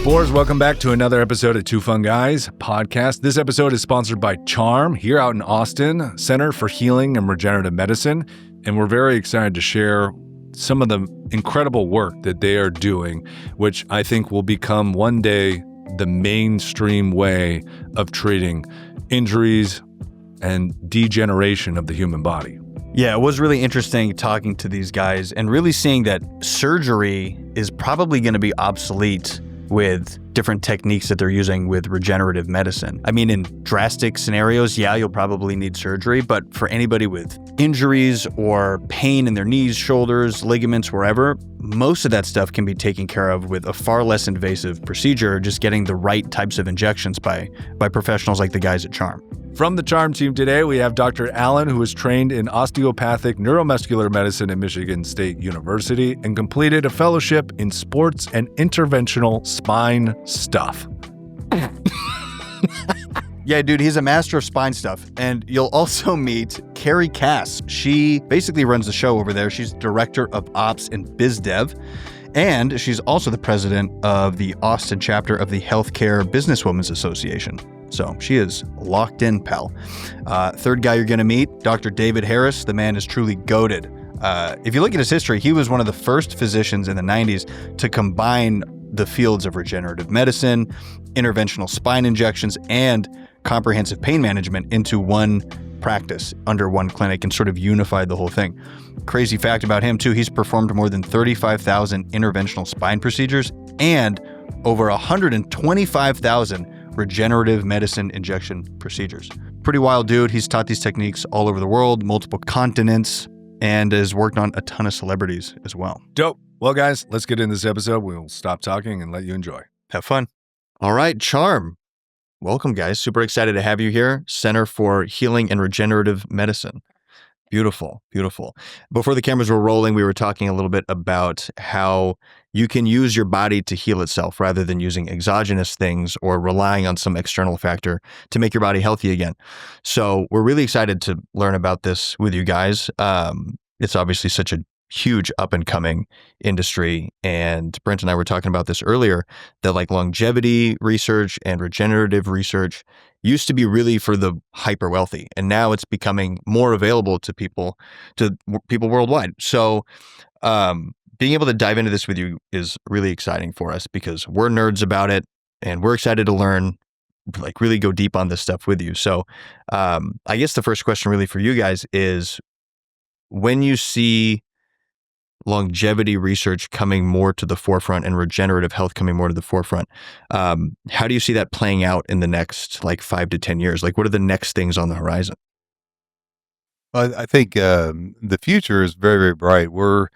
Explorers, welcome back to another episode of Two Fun Guys podcast. This episode is sponsored by Charm here out in Austin, Center for Healing and Regenerative Medicine. And we're very excited to share some of the incredible work that they are doing, which I think will become one day the mainstream way of treating injuries and degeneration of the human body. Yeah, it was really interesting talking to these guys and really seeing that surgery is probably going to be obsolete with different techniques that they're using with regenerative medicine. I mean, in drastic scenarios, yeah, you'll probably need surgery, but for anybody with injuries or pain in their knees, shoulders, ligaments, wherever, most of that stuff can be taken care of with a far less invasive procedure, just getting the right types of injections by professionals like the guys at Charm. From the Charm team today, we have Dr. Allen, who was trained in osteopathic neuromuscular medicine at Michigan State University and completed a fellowship in sports and interventional spine stuff. Yeah, dude, he's a master of spine stuff. And you'll also meet Carrie Kass. She basically runs the show over there. She's director of ops in Biz Dev. And she's also the president of the Austin chapter of the Healthcare Businesswomen's Association. So she is locked in, pal. Third guy you're going to meet, Dr. David Harris. The man is truly goated. If you look at his history, he was one of the first physicians in the 90s to combine the fields of regenerative medicine, interventional spine injections, and comprehensive pain management into one practice under one clinic and sort of unified the whole thing. Crazy fact about him, too, he's performed more than 35,000 interventional spine procedures and over 125,000 regenerative medicine injection procedures. Pretty wild dude. He's taught these techniques all over the world, multiple continents, and has worked on a ton of celebrities as well. Dope. Well, guys, let's get into this episode. We'll stop talking and let you enjoy. Have fun. All right, Charm. Welcome, guys. Super excited to have you here. Center for Healing and Regenerative Medicine. Beautiful, beautiful. Before the cameras were rolling, we were talking a little bit about how you can use your body to heal itself rather than using exogenous things or relying on some external factor to make your body healthy again. So we're really excited to learn about this with you guys. It's obviously such a huge up and coming industry. And Brent and I were talking about this earlier, that like longevity research and regenerative research used to be really for the hyper wealthy. And now it's becoming more available to people worldwide. So, being able to dive into this with you is really exciting for us because we're nerds about it and we're excited to learn, like really go deep on this stuff with you. So, I guess the first question really for you guys is, when you see longevity research coming more to the forefront and regenerative health coming more to the forefront, how do you see that playing out in the next like 5 to 10 years? Like, what are the next things on the horizon? Well, I think the future is very, very bright. We're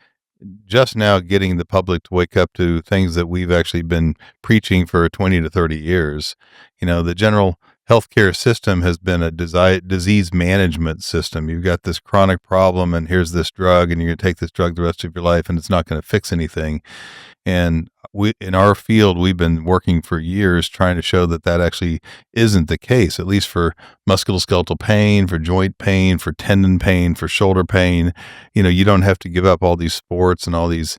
just now getting the public to wake up to things that we've actually been preaching for 20 to 30 years. You know, the general healthcare system has been a disease management system. You've got this chronic problem and here's this drug and you're going to take this drug the rest of your life and it's not going to fix anything. And in our field, we've been working for years trying to show that that actually isn't the case, at least for musculoskeletal pain, for joint pain, for tendon pain, for shoulder pain. You know, you don't have to give up all these sports and all these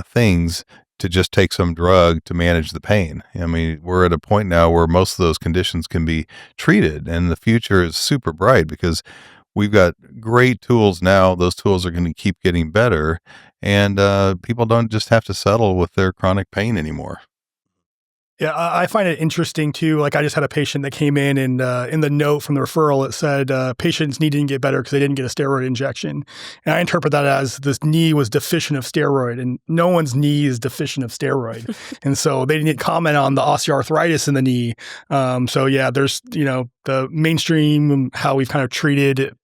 things to just take some drug to manage the pain. I mean, we're at a point now where most of those conditions can be treated, and the future is super bright because we've got great tools now. Those tools are going to keep getting better, and people don't just have to settle with their chronic pain anymore. Yeah, I find it interesting too. Like, I just had a patient that came in and in the note from the referral, it said patients needing to get better because they didn't get a steroid injection. And I interpret that as this knee was deficient of steroid, and no one's knee is deficient of steroid. And so they didn't comment on the osteoarthritis in the knee. So yeah, there's, you know, the mainstream, how we've kind of treated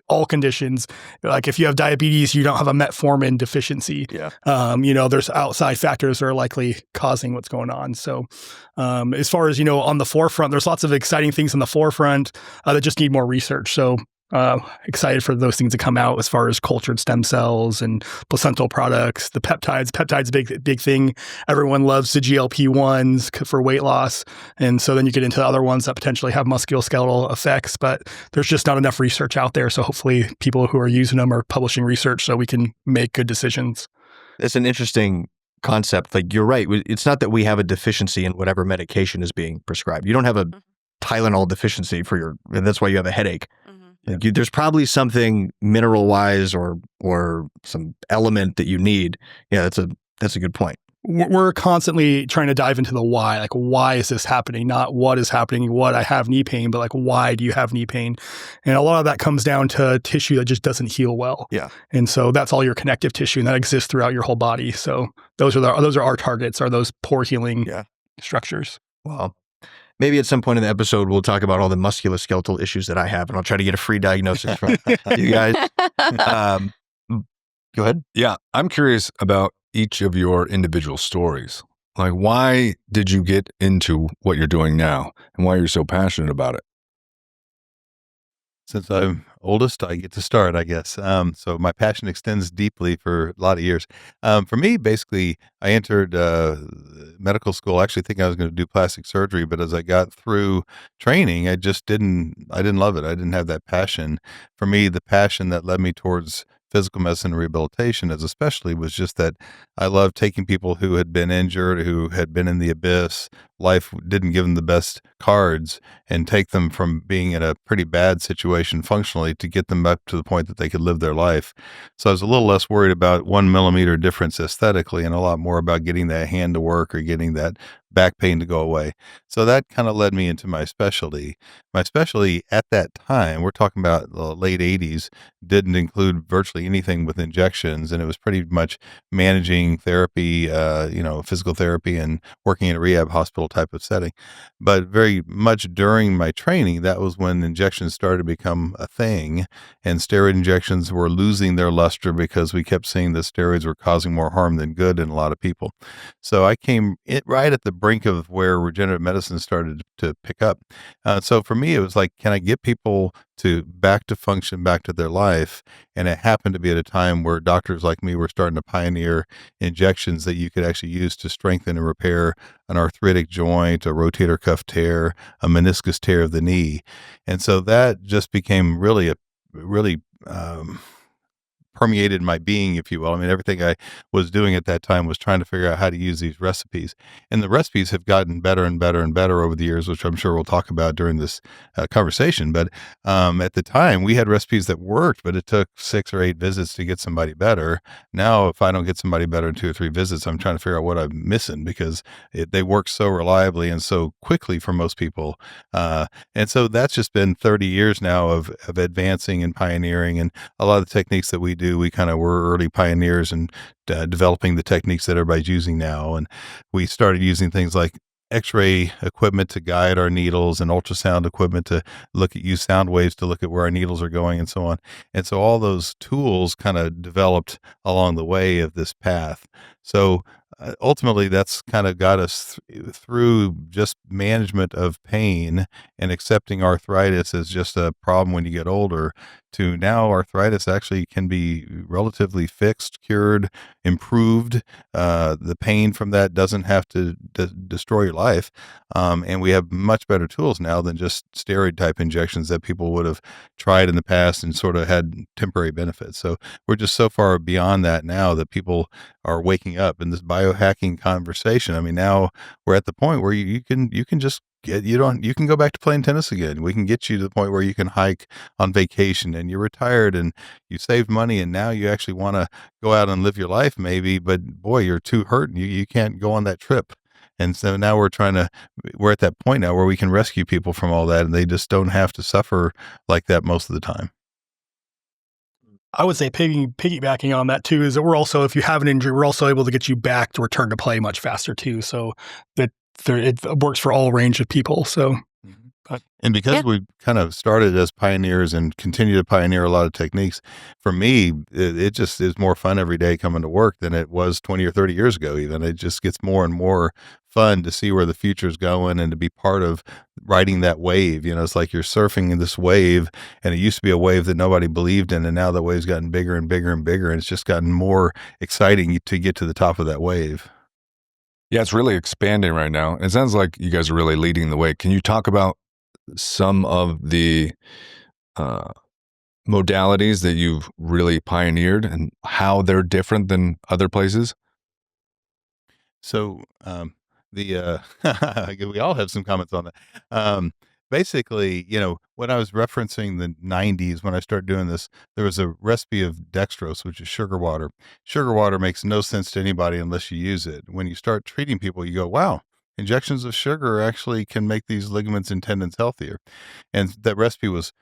all conditions. Like if you have diabetes, you don't have a metformin deficiency. Yeah. You know, there's outside factors that are likely causing what's going on. So as far as, you know, on the forefront, there's lots of exciting things on the forefront that just need more research. So excited for those things to come out as far as cultured stem cells and placental products, the peptides. Peptides, big thing. Everyone loves the GLP-1s for weight loss. And so then you get into the other ones that potentially have musculoskeletal effects, but there's just not enough research out there. So hopefully people who are using them are publishing research so we can make good decisions. It's an interesting concept. Like, you're right. It's not that we have a deficiency in whatever medication is being prescribed. You don't have a Tylenol deficiency and that's why you have a headache. Like, there's probably something mineral wise or some element that you need. Yeah, that's a good point. We're constantly trying to dive into the why. Like, why is this happening? Not what is happening, what I have knee pain, but like, why do you have knee pain? And a lot of that comes down to tissue that just doesn't heal well. Yeah. And so that's all your connective tissue, and that exists throughout your whole body. So those are our targets, are those poor healing structures. Well, maybe at some point in the episode, we'll talk about all the musculoskeletal issues that I have, and I'll try to get a free diagnosis from you guys. Go ahead. Yeah, I'm curious about each of your individual stories. Like, why did you get into what you're doing now, and why you're so passionate about it? Since I'm oldest, I get to start, I guess. So my passion extends deeply for a lot of years. For me, basically, I entered medical school. I actually think I was going to do plastic surgery, but as I got through training, I didn't love it. I didn't have that passion. For me, the passion that led me towards physical medicine and rehabilitation especially was just that I love taking people who had been injured, who had been in the abyss, life didn't give them the best cards, and take them from being in a pretty bad situation functionally to get them up to the point that they could live their life. So I was a little less worried about 1 millimeter difference aesthetically and a lot more about getting that hand to work or getting that back pain to go away. So that kind of led me into my specialty. My specialty at that time, we're talking about the late 80s, didn't include virtually anything with injections, and it was pretty much managing therapy, physical therapy and working in a rehab hospital type of setting. But very much during my training, that was when injections started to become a thing, and steroid injections were losing their luster because we kept seeing that steroids were causing more harm than good in a lot of people. So I came right at the brink of where regenerative medicine started to pick up. So for me, it was like, can I get people back to function, back to their life? And it happened to be at a time where doctors like me were starting to pioneer injections that you could actually use to strengthen and repair an arthritic joint, a rotator cuff tear, a meniscus tear of the knee. And so that just became really permeated my being, if you will. I mean, everything I was doing at that time was trying to figure out how to use these recipes. And the recipes have gotten better and better and better over the years, which I'm sure we'll talk about during this conversation. But at the time, we had recipes that worked, but it took 6 or 8 visits to get somebody better. Now, if I don't get somebody better in 2 or 3 visits, I'm trying to figure out what I'm missing because they work so reliably and so quickly for most people. And so that's just been 30 years now of advancing and pioneering. And a lot of the techniques that we do, we kind of were early pioneers in developing the techniques that everybody's using now. And we started using things like X-ray equipment to guide our needles and ultrasound equipment to use sound waves to look at where our needles are going and so on. And so all those tools kind of developed along the way of this path. So ultimately, that's kind of got us through just management of pain and accepting arthritis as just a problem when you get older, to now arthritis actually can be relatively fixed, cured, improved. The pain from that doesn't have to destroy your life. And we have much better tools now than just steroid type injections that people would have tried in the past and sort of had temporary benefits. So we're just so far beyond that now that people are waking up in this biohacking conversation. I mean, now we're at the point where you can just you can go back to playing tennis again. We can get you to the point where you can hike on vacation and you're retired and you saved money and now you actually want to go out and live your life maybe, but boy, you're too hurt and you can't go on that trip. And so now we're at that point now where we can rescue people from all that and they just don't have to suffer like that most of the time. I would say piggybacking on that too is that we're also, if you have an injury, we're also able to get you back to return to play much faster too. So that it works for all range of people. So, and because we kind of started as pioneers and continue to pioneer a lot of techniques, for me, it just is more fun every day coming to work than it was 20 or 30 years ago. Even it just gets more and more fun to see where the future's going and to be part of riding that wave. You know, it's like you're surfing in this wave, and it used to be a wave that nobody believed in, and now the wave's gotten bigger and bigger and bigger, and it's just gotten more exciting to get to the top of that wave. Yeah, it's really expanding right now. It sounds like you guys are really leading the way. Can you talk about some of the modalities that you've really pioneered and how they're different than other places? So the we all have some comments on that. Basically, when I was referencing the 90s, when I started doing this, there was a recipe of dextrose, which is sugar water. Sugar water makes no sense to anybody unless you use it. When you start treating people, you go, wow, injections of sugar actually can make these ligaments and tendons healthier. And that recipe was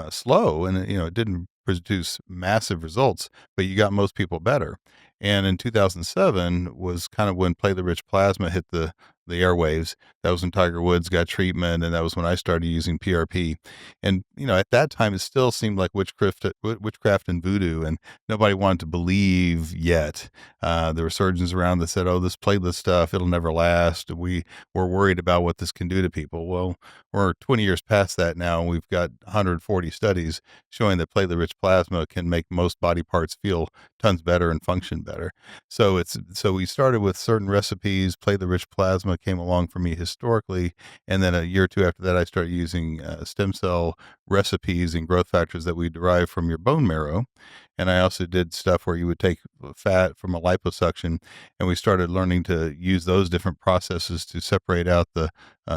slow, and it didn't produce massive results, but you got most people better. And in 2007 was kind of when platelet-rich plasma hit the airwaves. That was when Tiger Woods got treatment, and that was when I started using PRP. And at that time, it still seemed like witchcraft and voodoo, and nobody wanted to believe yet. There were surgeons around that said, "Oh, this platelet stuff, it'll never last. We're worried about what this can do to people." Well, we're 20 years past that now, and we've got 140 studies showing that platelet-rich plasma can make most body parts feel tons better and function better. So we started with certain recipes. Platelet-rich plasma came along for me historically, and then a year or two after that, I started using stem cell recipes and growth factors that we derive from your bone marrow. And I also did stuff where you would take fat from a liposuction, and we started learning to use those different processes to separate out the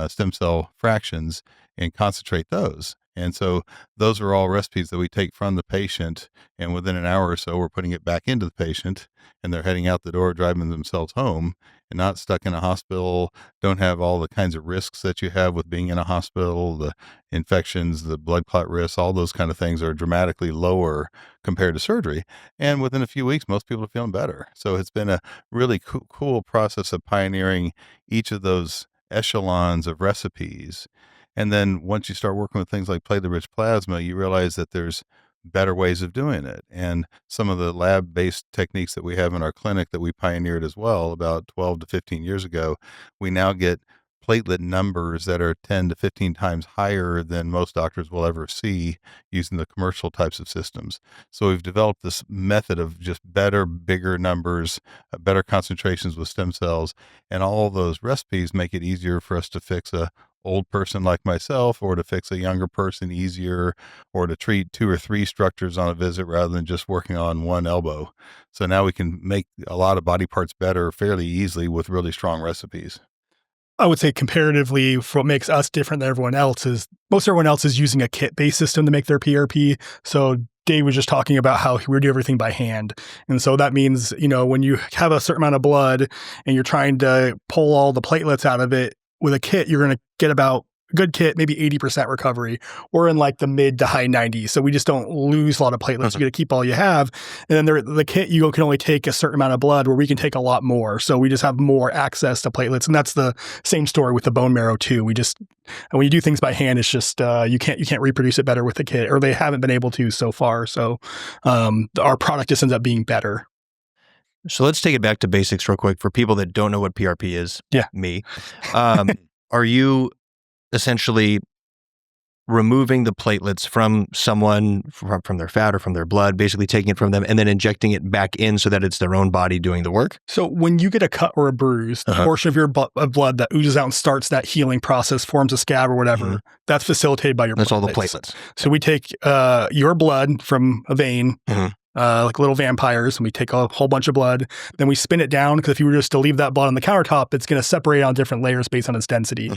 stem cell fractions and concentrate those. And so those are all recipes that we take from the patient, and within an hour or so, we're putting it back into the patient, and they're heading out the door, driving themselves home, and not stuck in a hospital, don't have all the kinds of risks that you have with being in a hospital, the infections, the blood clot risks, all those kind of things are dramatically lower compared to surgery. And within a few weeks, most people are feeling better. So it's been a really cool process of pioneering each of those echelons of recipes. And then once you start working with things like platelet-rich plasma, you realize that there's better ways of doing it. And some of the lab-based techniques that we have in our clinic that we pioneered as well about 12 to 15 years ago, we now get platelet numbers that are 10 to 15 times higher than most doctors will ever see using the commercial types of systems. So we've developed this method of just better, bigger numbers, better concentrations with stem cells, and all those recipes make it easier for us to fix a old person like myself, or to fix a younger person easier, or to treat 2 or 3 structures on a visit rather than just working on one elbow. So now we can make a lot of body parts better fairly easily with really strong recipes. I would say comparatively, for what makes us different than everyone else is most everyone else is using a kit-based system to make their PRP. So Dave was just talking about how we do everything by hand. And so that means, when you have a certain amount of blood and you're trying to pull all the platelets out of it, with a kit, you're going to get about a good kit, maybe 80% recovery. We're in like the mid to high 90s. So we just don't lose a lot of platelets. You got to keep all you have. And then the kit, you can only take a certain amount of blood, where we can take a lot more. So we just have more access to platelets. And that's the same story with the bone marrow too. And when you do things by hand, it's just, you can't reproduce it better with the kit, or they haven't been able to so far. So our product just ends up being better. So let's take it back to basics real quick for people that don't know what PRP is. Yeah. Me. Are you essentially removing the platelets from someone, from their fat or from their blood, basically taking it from them and then injecting it back in so that it's their own body doing the work? So when you get a cut or a bruise, the portion of your blood that oozes out and starts that healing process, forms a scab or whatever, that's facilitated by your That's platelets. all the platelets. So we take your blood from a vein, like little vampires, and we take a whole bunch of blood. Then we spin it down, because if you were just to leave that blood on the countertop, it's going to separate on different layers based on its density.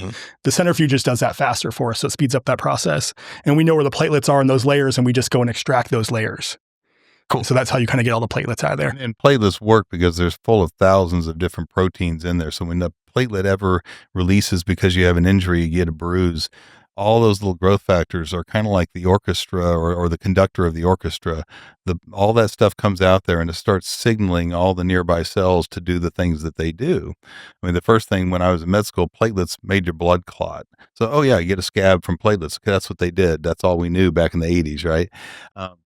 The centrifuge just does that faster for us, so it speeds up that process. And we know where the platelets are in those layers, and we just go and extract those layers. Cool. So that's how you kind of get all the platelets out of there. And platelets work because there's full of thousands of different proteins in there. So when the platelet ever releases because you have an injury, you get a bruise, all those little growth factors are kind of like the orchestra or the conductor of the orchestra. All that stuff comes out there and it starts signaling all the nearby cells to do the things that they do. I mean, the first thing when I was in med school, platelets made your blood clot. So, you get a scab from platelets. That's what they did. That's all we knew back in the 80s, right?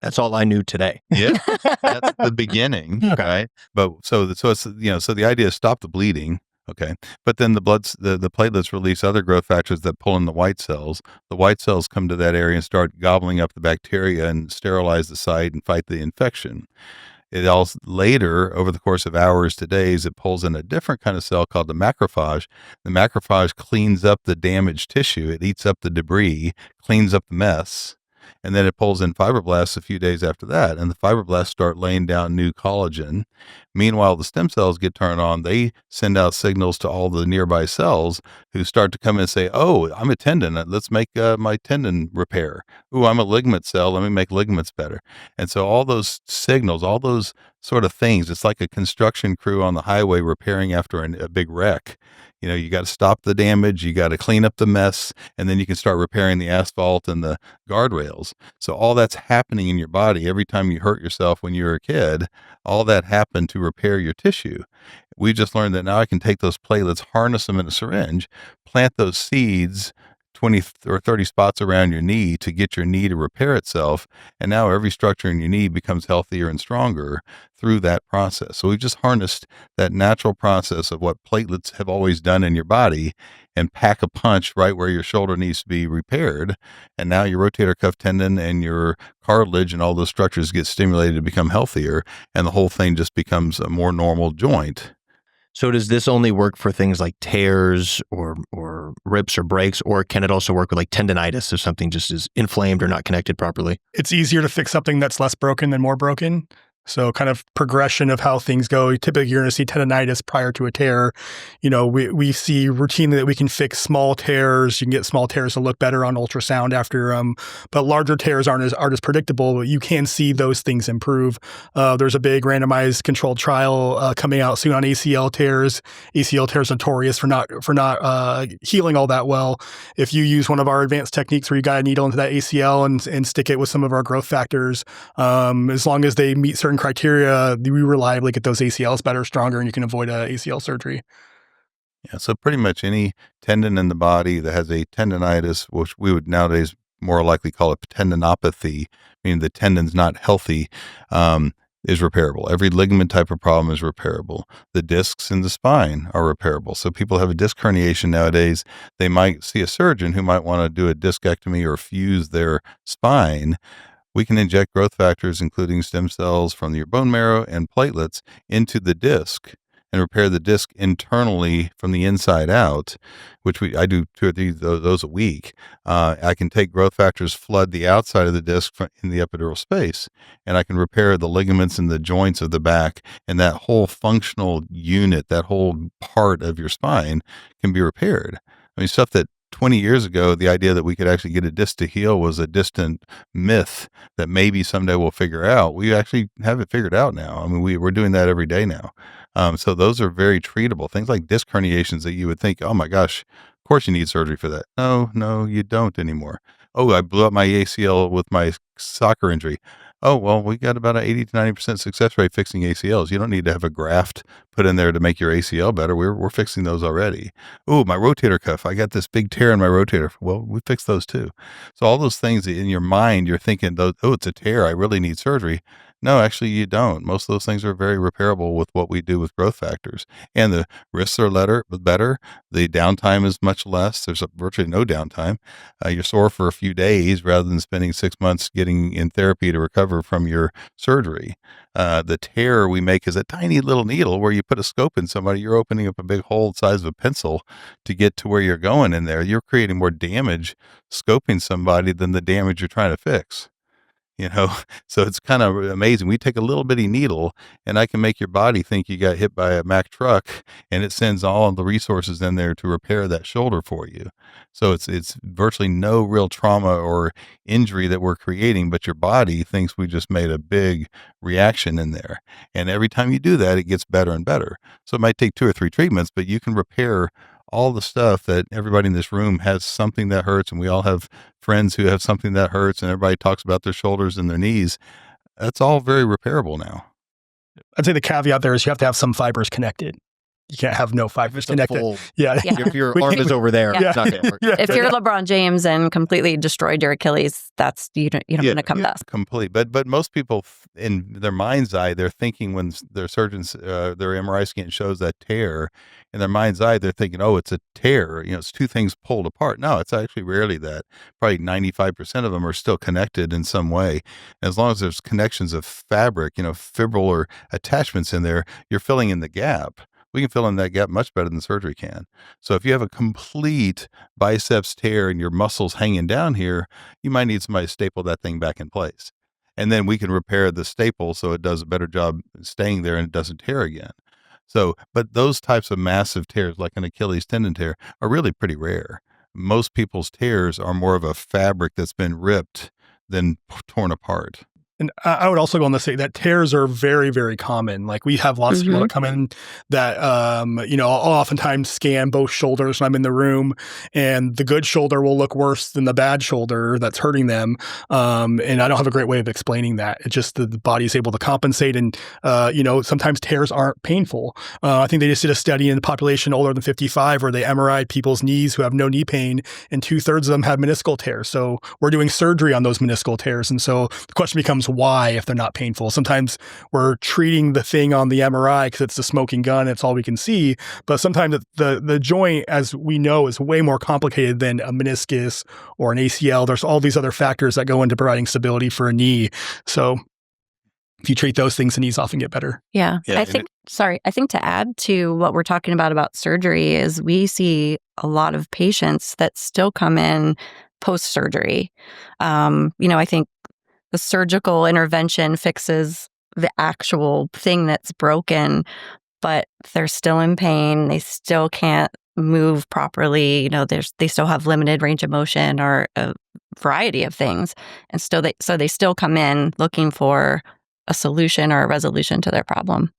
That's all I knew today. Yeah, that's the beginning, right? But so it's so the idea is stop the bleeding. Okay. But then the platelets release other growth factors that pull in the white cells. The white cells come to that area and start gobbling up the bacteria and sterilize the site and fight the infection. It also later, over the course of hours to days, it pulls in a different kind of cell called the macrophage. The macrophage cleans up the damaged tissue. It eats up the debris, cleans up the mess. and then it pulls in fibroblasts a few days after that, and the fibroblasts start laying down new collagen. Meanwhile, the stem cells get turned on. They send out signals to all the nearby cells who start to come in and say, oh, I'm a tendon. Let's make my tendon repair. Ooh, I'm a ligament cell. Let me make ligaments better. And so all those signals, all those sort of things, it's like a construction crew on the highway repairing after a big wreck. You got to stop the damage, you got to clean up the mess, and then you can start repairing the asphalt and the guardrails. So all that's happening in your body every time you hurt yourself when you were a kid, all that happened to repair your tissue. We just learned that now I can take those platelets, harness them in a syringe, plant those seeds 20 or 30 spots around your knee to get your knee to repair itself. And now every structure in your knee becomes healthier and stronger through that process. So we've just harnessed that natural process of what platelets have always done in your body and pack a punch right where your shoulder needs to be repaired. And now your rotator cuff tendon and your cartilage and all those structures get stimulated to become healthier. And the whole thing just becomes a more normal joint. So does this only work for things like tears or rips or breaks, or can it also work with like tendonitis if something just is inflamed or not connected properly? It's easier to fix something that's less broken than more broken. So kind of progression of how things go. Typically, you're going to see tendonitis prior to a tear. We see routinely that we can fix small tears. You can get small tears to look better on ultrasound after, but larger tears aren't as predictable. But you can see those things improve. There's a big randomized controlled trial coming out soon on ACL tears. ACL tears notorious for not healing all that well. If you use one of our advanced techniques where you got a needle into that ACL and stick it with some of our growth factors, as long as they meet certain criteria, we reliably get those ACLs better, stronger, and you can avoid ACL surgery. Yeah, so pretty much any tendon in the body that has a tendonitis, which we would nowadays more likely call it tendinopathy, meaning the tendon's not healthy, is repairable. Every ligament type of problem is repairable. The discs in the spine are repairable. So people have a disc herniation nowadays. They might see a surgeon who might want to do a discectomy or fuse their spine. We can inject growth factors, including stem cells from your bone marrow and platelets, into the disc and repair the disc internally from the inside out, which I do 2 or 3 of those a week. I can take growth factors, flood the outside of the disc in the epidural space, and I can repair the ligaments and the joints of the back, and that whole functional unit, that whole part of your spine can be repaired. I mean, stuff that 20 years ago, the idea that we could actually get a disc to heal was a distant myth that maybe someday we'll figure out. We actually have it figured out now. I mean, we're doing that every day now. So those are very treatable. Things like disc herniations that you would think, oh my gosh, of course you need surgery for that. No, you don't anymore. Oh, I blew up my ACL with my soccer injury. Oh, well, we got about an 80 to 90% success rate fixing ACLs. You don't need to have a graft put in there to make your ACL better. We're fixing those already. Oh, my rotator cuff. I got this big tear in my rotator. Well, we fixed those too. So all those things in your mind, you're thinking, oh, it's a tear. I really need surgery. No, actually, you don't. Most of those things are very repairable with what we do with growth factors. And the risks are better. The downtime is much less. There's virtually no downtime. You're sore for a few days rather than spending 6 months getting in therapy to recover from your surgery. The tear we make is a tiny little needle where you put a scope in somebody. You're opening up a big hole the size of a pencil to get to where you're going in there. You're creating more damage scoping somebody than the damage you're trying to fix. So it's kind of amazing. We take a little bitty needle and I can make your body think you got hit by a Mack truck, and it sends all the resources in there to repair that shoulder for you. So it's virtually no real trauma or injury that we're creating, but your body thinks we just made a big reaction in there. And every time you do that, it gets better and better. So it might take 2 or 3 treatments, but you can repair all the stuff that everybody in this room has something that hurts, and we all have friends who have something that hurts, and everybody talks about their shoulders and their knees. That's all very repairable now. I'd say the caveat there is you have to have some fibers connected. You can't have no fibers connected. Yeah. If your arm is over there, Yeah. it's not going to work. If you're LeBron James and completely destroyed your Achilles, that's you don't want to come to us. Complete. But most people in their mind's eye, they're thinking when their surgeons, their MRI scan shows that tear, in their mind's eye, they're thinking, oh, it's a tear. It's 2 things pulled apart. No, it's actually rarely that. Probably 95% of them are still connected in some way. As long as there's connections of fabric, fibrillar attachments in there, you're filling in the gap. we can fill in that gap much better than surgery can. So if you have a complete biceps tear and your muscles hanging down here, you might need somebody to staple that thing back in place. And then we can repair the staple so it does a better job staying there and it doesn't tear again. So, but those types of massive tears, like an Achilles tendon tear, are really pretty rare. Most people's tears are more of a fabric that's been ripped than torn apart. And I would also go on to say that tears are very, very common. Like we have lots of people that come in that, I'll oftentimes scan both shoulders when I'm in the room, and the good shoulder will look worse than the bad shoulder that's hurting them. And I don't have a great way of explaining that. It's just the body is able to compensate. And, sometimes tears aren't painful. I think they just did a study in the population older than 55 where they MRI'd people's knees who have no knee pain, and 2/3 of them had meniscal tears. So we're doing surgery on those meniscal tears. And so the question becomes, why if they're not painful? Sometimes we're treating the thing on the MRI because it's the smoking gun, it's all we can see, but sometimes the joint, as we know, is way more complicated than a meniscus or an ACL. There's all these other factors that go into providing stability for a knee. So if you treat those things, the knees often get better. Yeah. I think to add to what we're talking about surgery is we see a lot of patients that still come in post-surgery. I think the surgical intervention fixes the actual thing that's broken, but they're still in pain. They still can't move properly. They still have limited range of motion or a variety of things. And so they still come in looking for a solution or a resolution to their problem.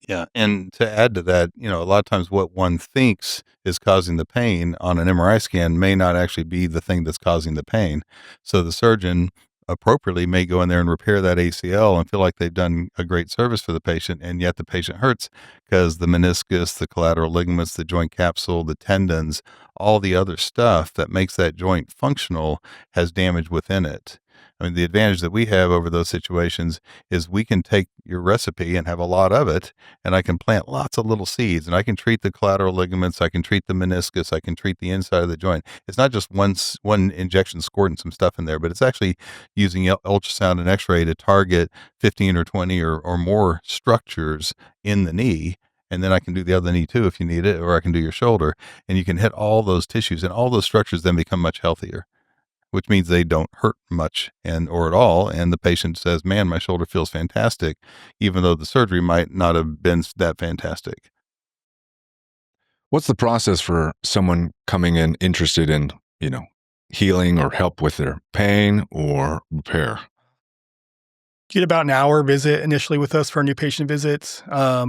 Yeah. And to add to that, a lot of times what one thinks is causing the pain on an MRI scan may not actually be the thing that's causing the pain. So the surgeon appropriately may go in there and repair that ACL and feel like they've done a great service for the patient, and yet the patient hurts because the meniscus, the collateral ligaments, the joint capsule, the tendons, all the other stuff that makes that joint functional has damage within it. I mean, the advantage that we have over those situations is we can take your recipe and have a lot of it, and I can plant lots of little seeds, and I can treat the collateral ligaments, I can treat the meniscus, I can treat the inside of the joint. It's not just one injection squirting some stuff in there, but it's actually using ultrasound and x-ray to target 15 or 20 or more structures in the knee. And then I can do the other knee too if you need it, or I can do your shoulder, and you can hit all those tissues, and all those structures then become much healthier, which means they don't hurt much or at all. And the patient says, man, my shoulder feels fantastic, even though the surgery might not have been that fantastic. What's the process for someone coming in interested in, healing or help with their pain or repair? Get about an hour visit initially with us for our new patient visits. Not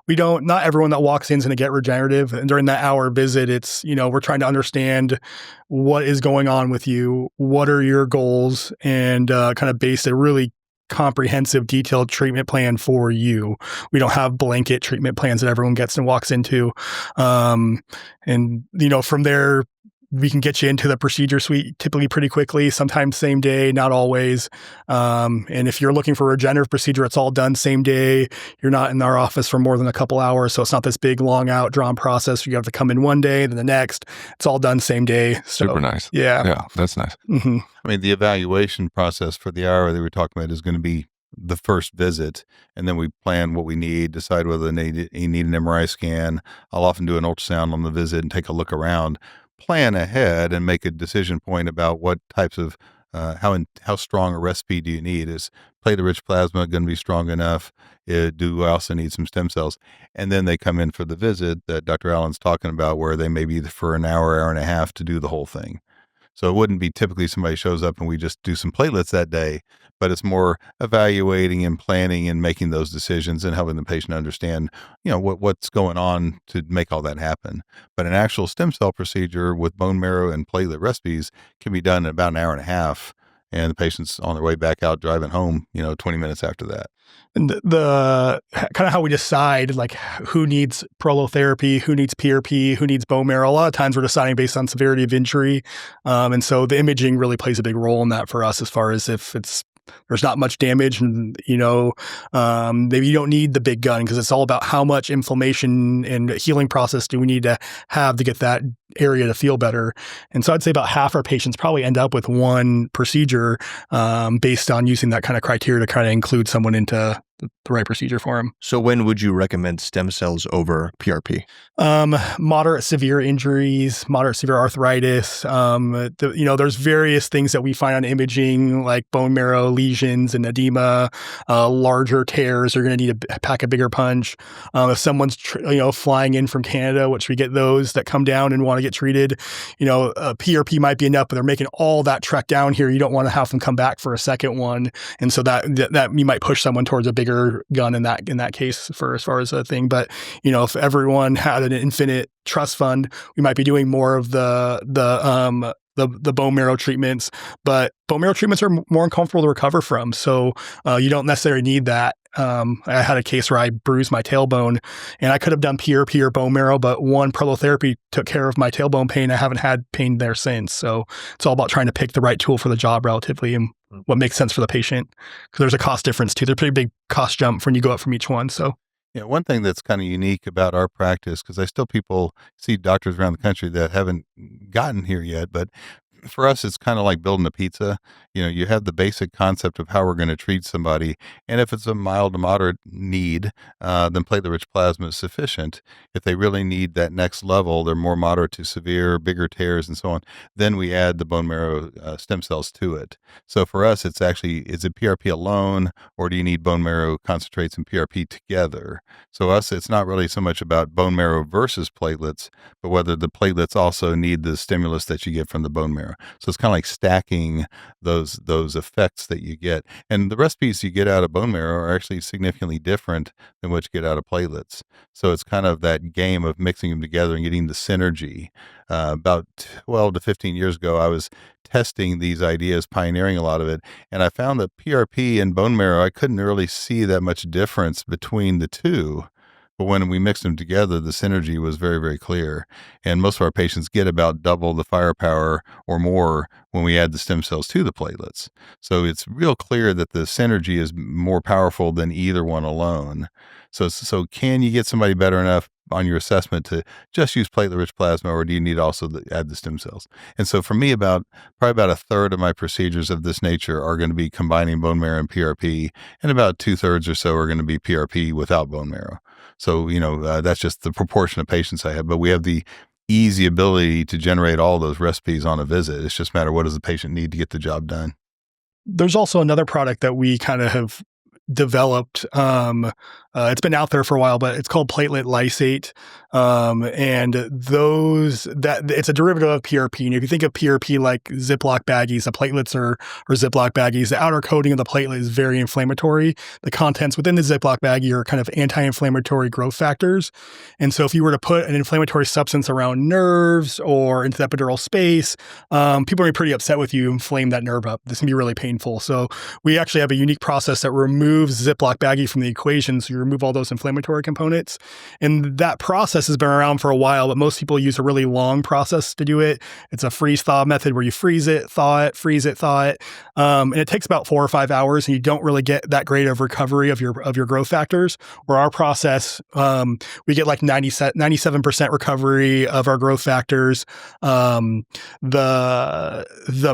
everyone that walks in is going to get regenerative. And during that hour visit, it's, we're trying to understand what is going on with you, what are your goals, and kind of base a really comprehensive, detailed treatment plan for you. We don't have blanket treatment plans that everyone gets and walks into. From there, we can get you into the procedure suite typically pretty quickly, sometimes same day, not always. And if you're looking for a regenerative procedure, it's all done same day. You're not in our office for more than a couple hours. So it's not this big, long out, drawn process. You have to come in one day, then the next. It's all done same day. So, super nice. Yeah. Yeah, that's nice. Mm-hmm. I mean, the evaluation process for the hour that we're talking about is going to be the first visit, and then we plan what we need, decide whether you need an MRI scan. I'll often do an ultrasound on the visit and take a look around, plan ahead, and make a decision point about what types of how strong a recipe do you need. Is platelet-rich plasma going to be strong enough? Do I also need some stem cells? And then they come in for the visit that Dr. Allen's talking about, where they may be for an hour and a half to do the whole thing. So it wouldn't be typically somebody shows up and we just do some platelets that day, but it's more evaluating and planning and making those decisions and helping the patient understand, what's going on to make all that happen. But an actual stem cell procedure with bone marrow and platelet recipes can be done in about an hour and a half, and the patient's on their way back out driving home, 20 minutes after that. And the kind of how we decide, like, who needs prolotherapy, who needs PRP, who needs bone marrow. A lot of times we're deciding based on severity of injury. And so the imaging really plays a big role in that for us, as far as if there's not much damage, and maybe you don't need the big gun, because it's all about how much inflammation and healing process do we need to have to get that area to feel better. And so I'd say about half our patients probably end up with one procedure based on using that kind of criteria to kind of include someone into the right procedure for him. So when would you recommend stem cells over PRP? Moderate severe injuries, moderate severe arthritis. There's various things that we find on imaging, like bone marrow lesions and edema. Larger tears are going to need to pack a bigger punch. If someone's flying in from Canada, which we get those that come down and want to get treated, PRP might be enough, but they're making all that trek down here. You don't want to have them come back for a second one, and so that you might push someone towards a bigger gun in that case for as far as a thing. But if everyone had an infinite trust fund, we might be doing more of the bone marrow treatments. But bone marrow treatments are more uncomfortable to recover from, so you don't necessarily need that. I had a case where I bruised my tailbone, and I could have done PRP or bone marrow, but one prolotherapy took care of my tailbone pain. I haven't had pain there since. So it's all about trying to pick the right tool for the job relatively and what makes sense for the patient, because there's a cost difference too. There's a pretty big cost jump when you go up from each one. So yeah, one thing that's kind of unique about our practice, because I still see doctors around the country that haven't gotten here yet, but for us, it's kind of like building a pizza. You have the basic concept of how we're going to treat somebody. And if it's a mild to moderate need, then platelet-rich plasma is sufficient. If they really need that next level, they're more moderate to severe, bigger tears and so on, then we add the bone marrow stem cells to it. So for us, is it PRP alone, or do you need bone marrow concentrates and PRP together? So it's not really so much about bone marrow versus platelets, but whether the platelets also need the stimulus that you get from the bone marrow. So it's kind of like stacking those effects that you get. And the recipes you get out of bone marrow are actually significantly different than what you get out of platelets. So it's kind of that game of mixing them together and getting the synergy. About 12 to 15 years ago, I was testing these ideas, pioneering a lot of it, and I found that PRP and bone marrow, I couldn't really see that much difference between the two. But when we mixed them together, the synergy was very, very clear. And most of our patients get about double the firepower or more when we add the stem cells to the platelets. So it's real clear that the synergy is more powerful than either one alone. So can you get somebody better enough on your assessment to just use platelet-rich plasma, or do you need also to add the stem cells? And so for me, probably about a third of my procedures of this nature are going to be combining bone marrow and PRP, and about 2/3 or so are going to be PRP without bone marrow. So, that's just the proportion of patients I have, but we have the easy ability to generate all those recipes on a visit. It's just a matter of what does the patient need to get the job done. there's also another product that we kind of have developed. It's been out there for a while, but it's called platelet lysate. And it's a derivative of PRP. And if you think of PRP like Ziploc baggies, the platelets are Ziploc baggies. The outer coating of the platelet is very inflammatory. The contents within the Ziploc baggie are kind of anti-inflammatory growth factors. And so if you were to put an inflammatory substance around nerves or into the epidural space, people are pretty upset with you, inflame that nerve up. This can be really painful. So we actually have a unique process that removes Ziploc baggie from the equation. So you remove all those inflammatory components. And that process has been around for a while, but most people use a really long process to do it. It's a freeze-thaw method where you freeze it, thaw it, freeze it, thaw it. And it takes about 4 or 5 hours, and you don't really get that great of recovery of your growth factors. Where our process, we get like 97% recovery of our growth factors. The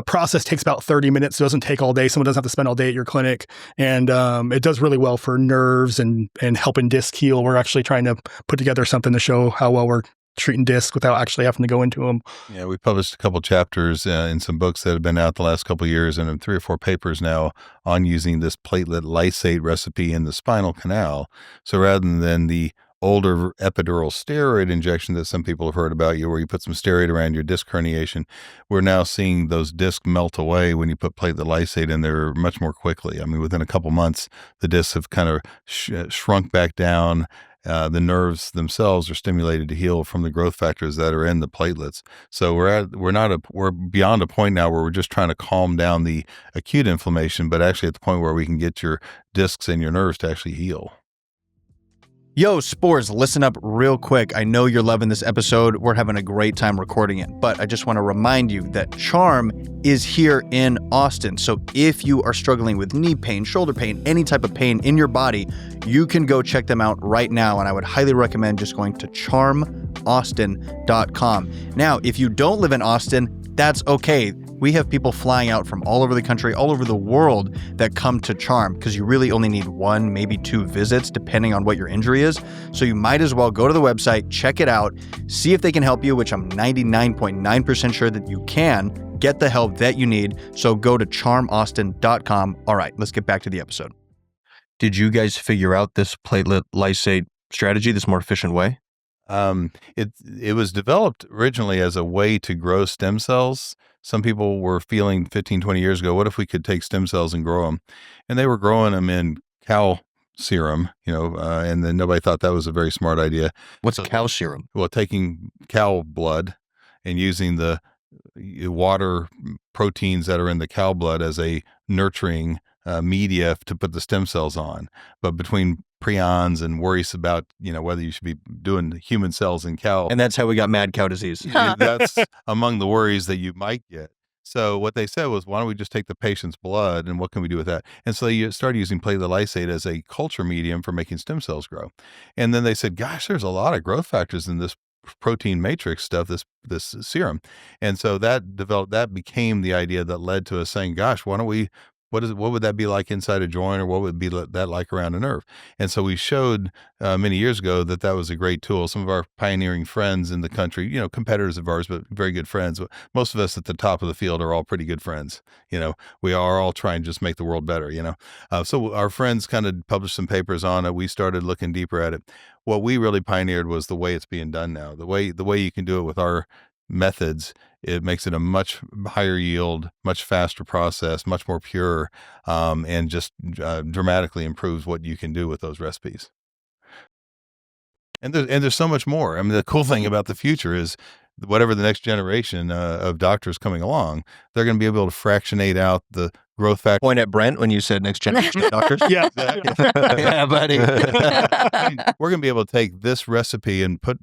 process takes about 30 minutes. So it doesn't take all day. Someone doesn't have to spend all day at your clinic. And it does really well for nerves and helping disc heal. We're actually trying to put together something to show how well we're treating discs without actually having to go into them. Yeah, we published a couple chapters in some books that have been out the last couple of years, and in 3 or 4 papers now on using this platelet lysate recipe in the spinal canal. So rather than the older epidural steroid injection that some people have heard about, where you put some steroid around your disc herniation, we're now seeing those discs melt away when you put platelet lysate in there much more quickly. I mean, within a couple months, the discs have kind of shrunk back down. The nerves themselves are stimulated to heal from the growth factors that are in the platelets. So we're beyond a point now where we're just trying to calm down the acute inflammation, but actually at the point where we can get your discs and your nerves to actually heal. Yo, Spores, listen up real quick. I know you're loving this episode. We're having a great time recording it, but I just want to remind you that Charm is here in Austin. So if you are struggling with knee pain, shoulder pain, any type of pain in your body, you can go check them out right now. And I would highly recommend just going to charmaustin.com. Now, if you don't live in Austin, that's okay. We have people flying out from all over the country, all over the world that come to Charm because you really only need 1, maybe 2 visits depending on what your injury is. So you might as well go to the website, check it out, see if they can help you, which I'm 99.9% sure that you can. Get the help that you need. So go to charmaustin.com. All right, let's get back to the episode. Did you guys figure out this platelet lysate strategy, this more efficient way? It was developed originally as a way to grow stem cells. Some people were feeling 15, 20 years ago, what if we could take stem cells and grow them? And they were growing them in cow serum, and then nobody thought that was a very smart idea. What's cow serum? Well, taking cow blood and using the water proteins that are in the cow blood as a nurturing media to put the stem cells on. But between prions and worries about, whether you should be doing human cells in cow. And that's how we got mad cow disease. That's among the worries that you might get. So what they said was, why don't we just take the patient's blood and what can we do with that? And so they started using platelet lysate as a culture medium for making stem cells grow. And then they said, gosh, there's a lot of growth factors in this protein matrix stuff, this serum. And so that became the idea that led to us saying, gosh, why don't we, what would that be like inside a joint, or what would be that like around a nerve? And so we showed many years ago that was a great tool. Some of our pioneering friends in the country, competitors of ours, but very good friends. Most of us at the top of the field are all pretty good friends. We are all trying to just make the world better, So our friends kind of published some papers on it. We started looking deeper at it. What we really pioneered was the way it's being done now. The way you can do it with our methods, it makes it a much higher yield, much faster process, much more pure, and just dramatically improves what you can do with those recipes. And there's so much more. I mean, the cool thing about the future is whatever the next generation of doctors coming along, they're going to be able to fractionate out the growth factor. Point at Brent when you said next generation of doctors. Yeah. Exactly. Yeah, buddy. We're going to be able to take this recipe and put,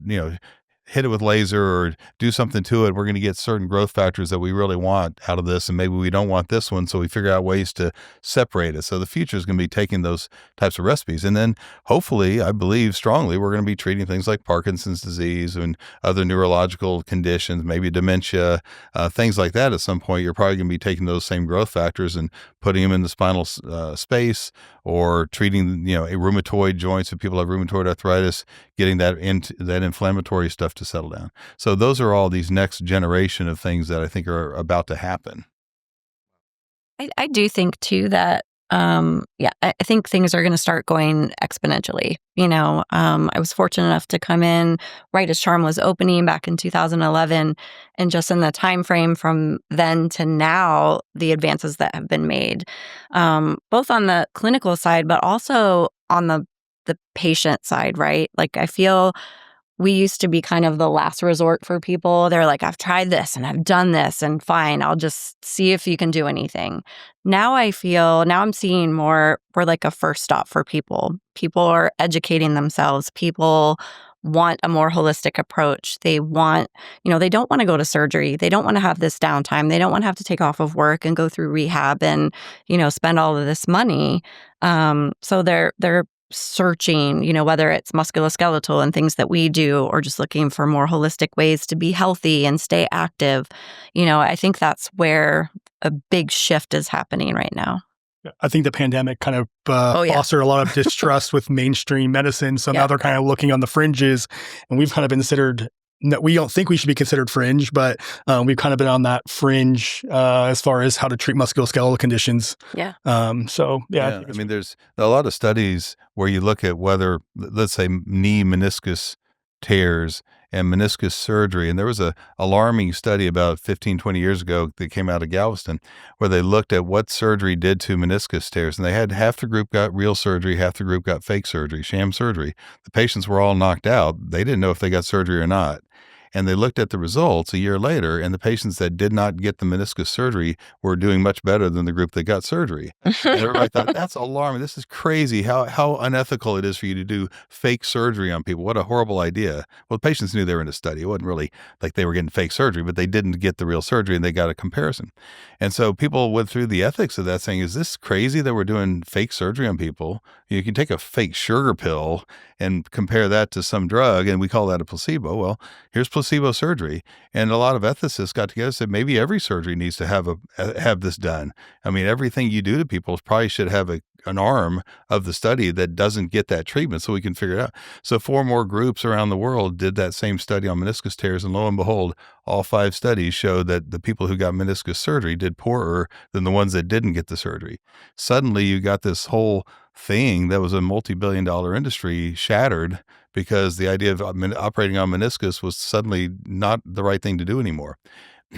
hit it with laser or do something to it. We're going to get certain growth factors that we really want out of this, and maybe we don't want this one, so we figure out ways to separate it. So the future is going to be taking those types of recipes, and then hopefully, I believe strongly, we're going to be treating things like Parkinson's disease and other neurological conditions, maybe dementia, things like that. At some point, you're probably going to be taking those same growth factors and putting them in the spinal space, or treating, rheumatoid joints. If people have rheumatoid arthritis, getting that inflammatory stuff to settle down. So those are all these next generation of things that I think are about to happen. I do think too that, I think things are going to start going exponentially. I was fortunate enough to come in right as Charm was opening back in 2011, and just in the time frame from then to now, the advances that have been made, both on the clinical side, but also on the patient side, right? Like, I feel we used to be kind of the last resort for people. They're like, I've tried this and I've done this, and fine, I'll just see if you can do anything. Now I'm seeing more, we're like a first stop for people. People are educating themselves. People want a more holistic approach. They want, they don't want to go to surgery. They don't want to have this downtime. They don't want to have to take off of work and go through rehab and, spend all of this money. So they're searching, whether it's musculoskeletal and things that we do, or just looking for more holistic ways to be healthy and stay active. I think that's where a big shift is happening right now. I think the pandemic kind of fostered a lot of distrust with mainstream medicine. So now they're kind of looking on the fringes, and we've kind of been considered, we don't think we should be considered fringe, but we've kind of been on that fringe as far as how to treat musculoskeletal conditions. Yeah. I mean, there's a lot of studies where you look at whether, let's say, knee meniscus tears and meniscus surgery. And there was a alarming study about 15, 20 years ago that came out of Galveston, where they looked at what surgery did to meniscus tears. And they had half the group got real surgery, half the group got fake surgery, sham surgery. The patients were all knocked out. They didn't know if they got surgery or not. And they looked at the results a year later, and the patients that did not get the meniscus surgery were doing much better than the group that got surgery. And everybody thought, that's alarming. This is crazy how unethical it is for you to do fake surgery on people. What a horrible idea. Well, the patients knew they were in a study. It wasn't really like they were getting fake surgery, but they didn't get the real surgery, and they got a comparison. And so people went through the ethics of that, saying, is this crazy that we're doing fake surgery on people? You can take a fake sugar pill and compare that to some drug, and we call that a placebo. Well, here's placebo. placebo surgery. And a lot of ethicists got together and said maybe every surgery needs to have this done. I mean, everything you do to people probably should have an arm of the study that doesn't get that treatment so we can figure it out. So 4 more groups around the world did that same study on meniscus tears, and lo and behold, all 5 studies showed that the people who got meniscus surgery did poorer than the ones that didn't get the surgery. Suddenly you got this whole thing that was a multi-billion-dollar industry shattered because the idea of operating on meniscus was suddenly not the right thing to do anymore.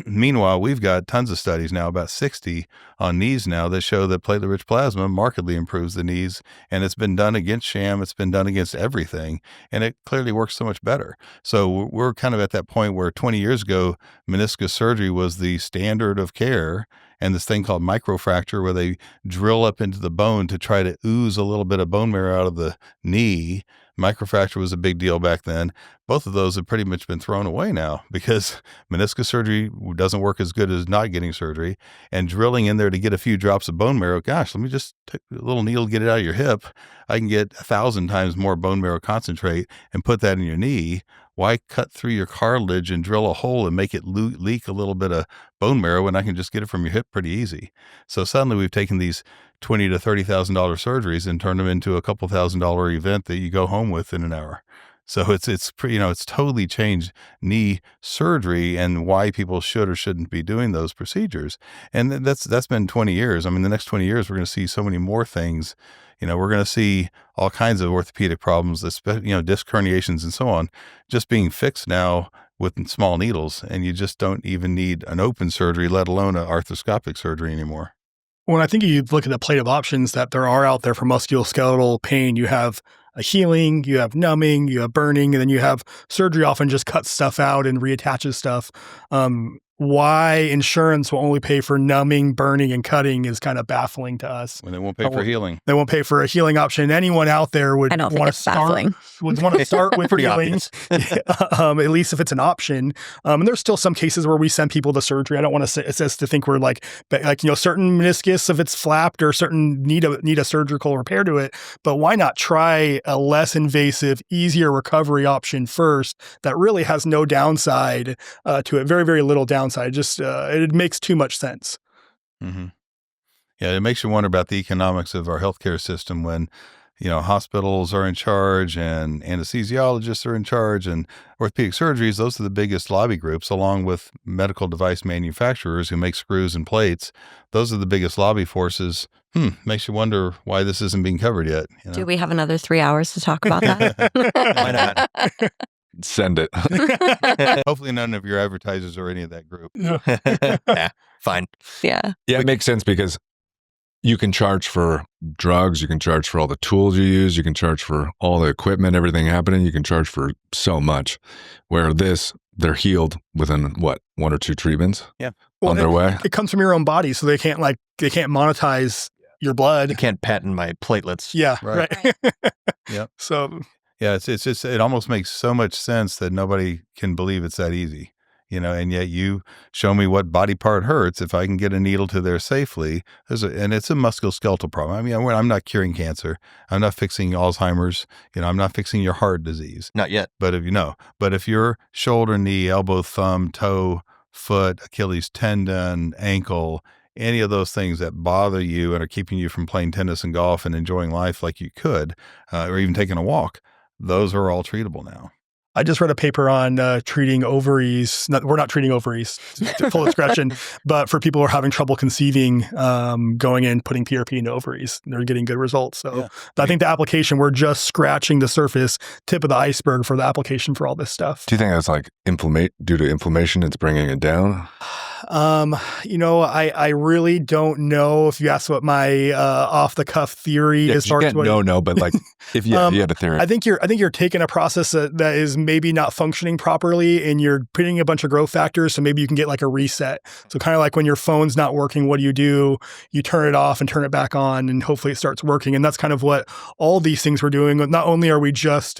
Meanwhile, we've got tons of studies now, about 60 on knees now, that show that platelet-rich plasma markedly improves the knees, and it's been done against sham, it's been done against everything, and it clearly works so much better. So we're kind of at that point where 20 years ago, meniscus surgery was the standard of care, and this thing called microfracture, where they drill up into the bone to try to ooze a little bit of bone marrow out of the knee. Microfracture was a big deal back then. Both of those have pretty much been thrown away now because meniscus surgery doesn't work as good as not getting surgery. And drilling in there to get a few drops of bone marrow, gosh, let me just take a little needle, get it out of your hip. I can get 1,000 times more bone marrow concentrate and put that in your knee. Why cut through your cartilage and drill a hole and make it leak a little bit of bone marrow when I can just get it from your hip pretty easy? So suddenly we've taken these $20,000 to $30,000 surgeries and turned them into a couple $1,000 event that you go home with in an hour. So it's totally changed knee surgery and why people should or shouldn't be doing those procedures. And that's been 20 years. I mean, the next 20 years, we're going to see so many more things. We're going to see all kinds of orthopedic problems, disc herniations and so on, just being fixed now with small needles. And you just don't even need an open surgery, let alone an arthroscopic surgery anymore. When I think you look at the plate of options that there are out there for musculoskeletal pain, you have a healing, you have numbing, you have burning, and then you have surgery often just cuts stuff out and reattaches stuff. Why insurance will only pay for numbing, burning, and cutting is kind of baffling to us. When they won't pay for healing. They won't pay for a healing option. Anyone out there would want to start with healing, at least if it's an option. And there's still some cases where we send people to surgery. I don't want to say it says to think we're like certain meniscus, if it's flapped, or certain need a surgical repair to it. But why not try a less invasive, easier recovery option first that really has no downside to it, very, very little downside. Just it makes too much sense. Mm-hmm. Yeah, it makes you wonder about the economics of our healthcare system when, hospitals are in charge and anesthesiologists are in charge and orthopedic surgeries. Those are the biggest lobby groups, along with medical device manufacturers who make screws and plates. Those are the biggest lobby forces. Makes you wonder why this isn't being covered yet. Do we have another 3 hours to talk about that? Why not? Send it. Hopefully none of your advertisers are any of that group. Yeah, fine. Yeah. Yeah, it makes sense because you can charge for drugs, you can charge for all the tools you use, you can charge for all the equipment, everything happening, you can charge for so much. Where they're healed within 1 or 2 treatments on their way. It comes from your own body, so they can't monetize your blood. You can't patent my platelets. Yeah, right. Yep. So yeah, it's just, it almost makes so much sense that nobody can believe it's that easy, and yet you show me what body part hurts if I can get a needle to there safely. And it's a musculoskeletal problem. I mean, I'm not curing cancer. I'm not fixing Alzheimer's. I'm not fixing your heart disease. Not yet. But if your shoulder, knee, elbow, thumb, toe, foot, Achilles tendon, ankle, any of those things that bother you and are keeping you from playing tennis and golf and enjoying life like you could, or even taking a walk, those are all treatable now. I just read a paper on treating ovaries. We're not treating ovaries, full discretion, but for people who are having trouble conceiving, going in, putting PRP into ovaries, they're getting good results. So I think the application, we're just scratching the surface, tip of the iceberg for the application for all this stuff. Do you think that's like due to inflammation, it's bringing it down? I really don't know. If you ask what my off the cuff theory is, but like if you had a theory, I think you're taking a process that is maybe not functioning properly, and you're putting a bunch of growth factors. So maybe you can get like a reset. So kind of like when your phone's not working, what do? You turn it off and turn it back on, and hopefully it starts working. And that's kind of what all these things we're doing. Not only are we just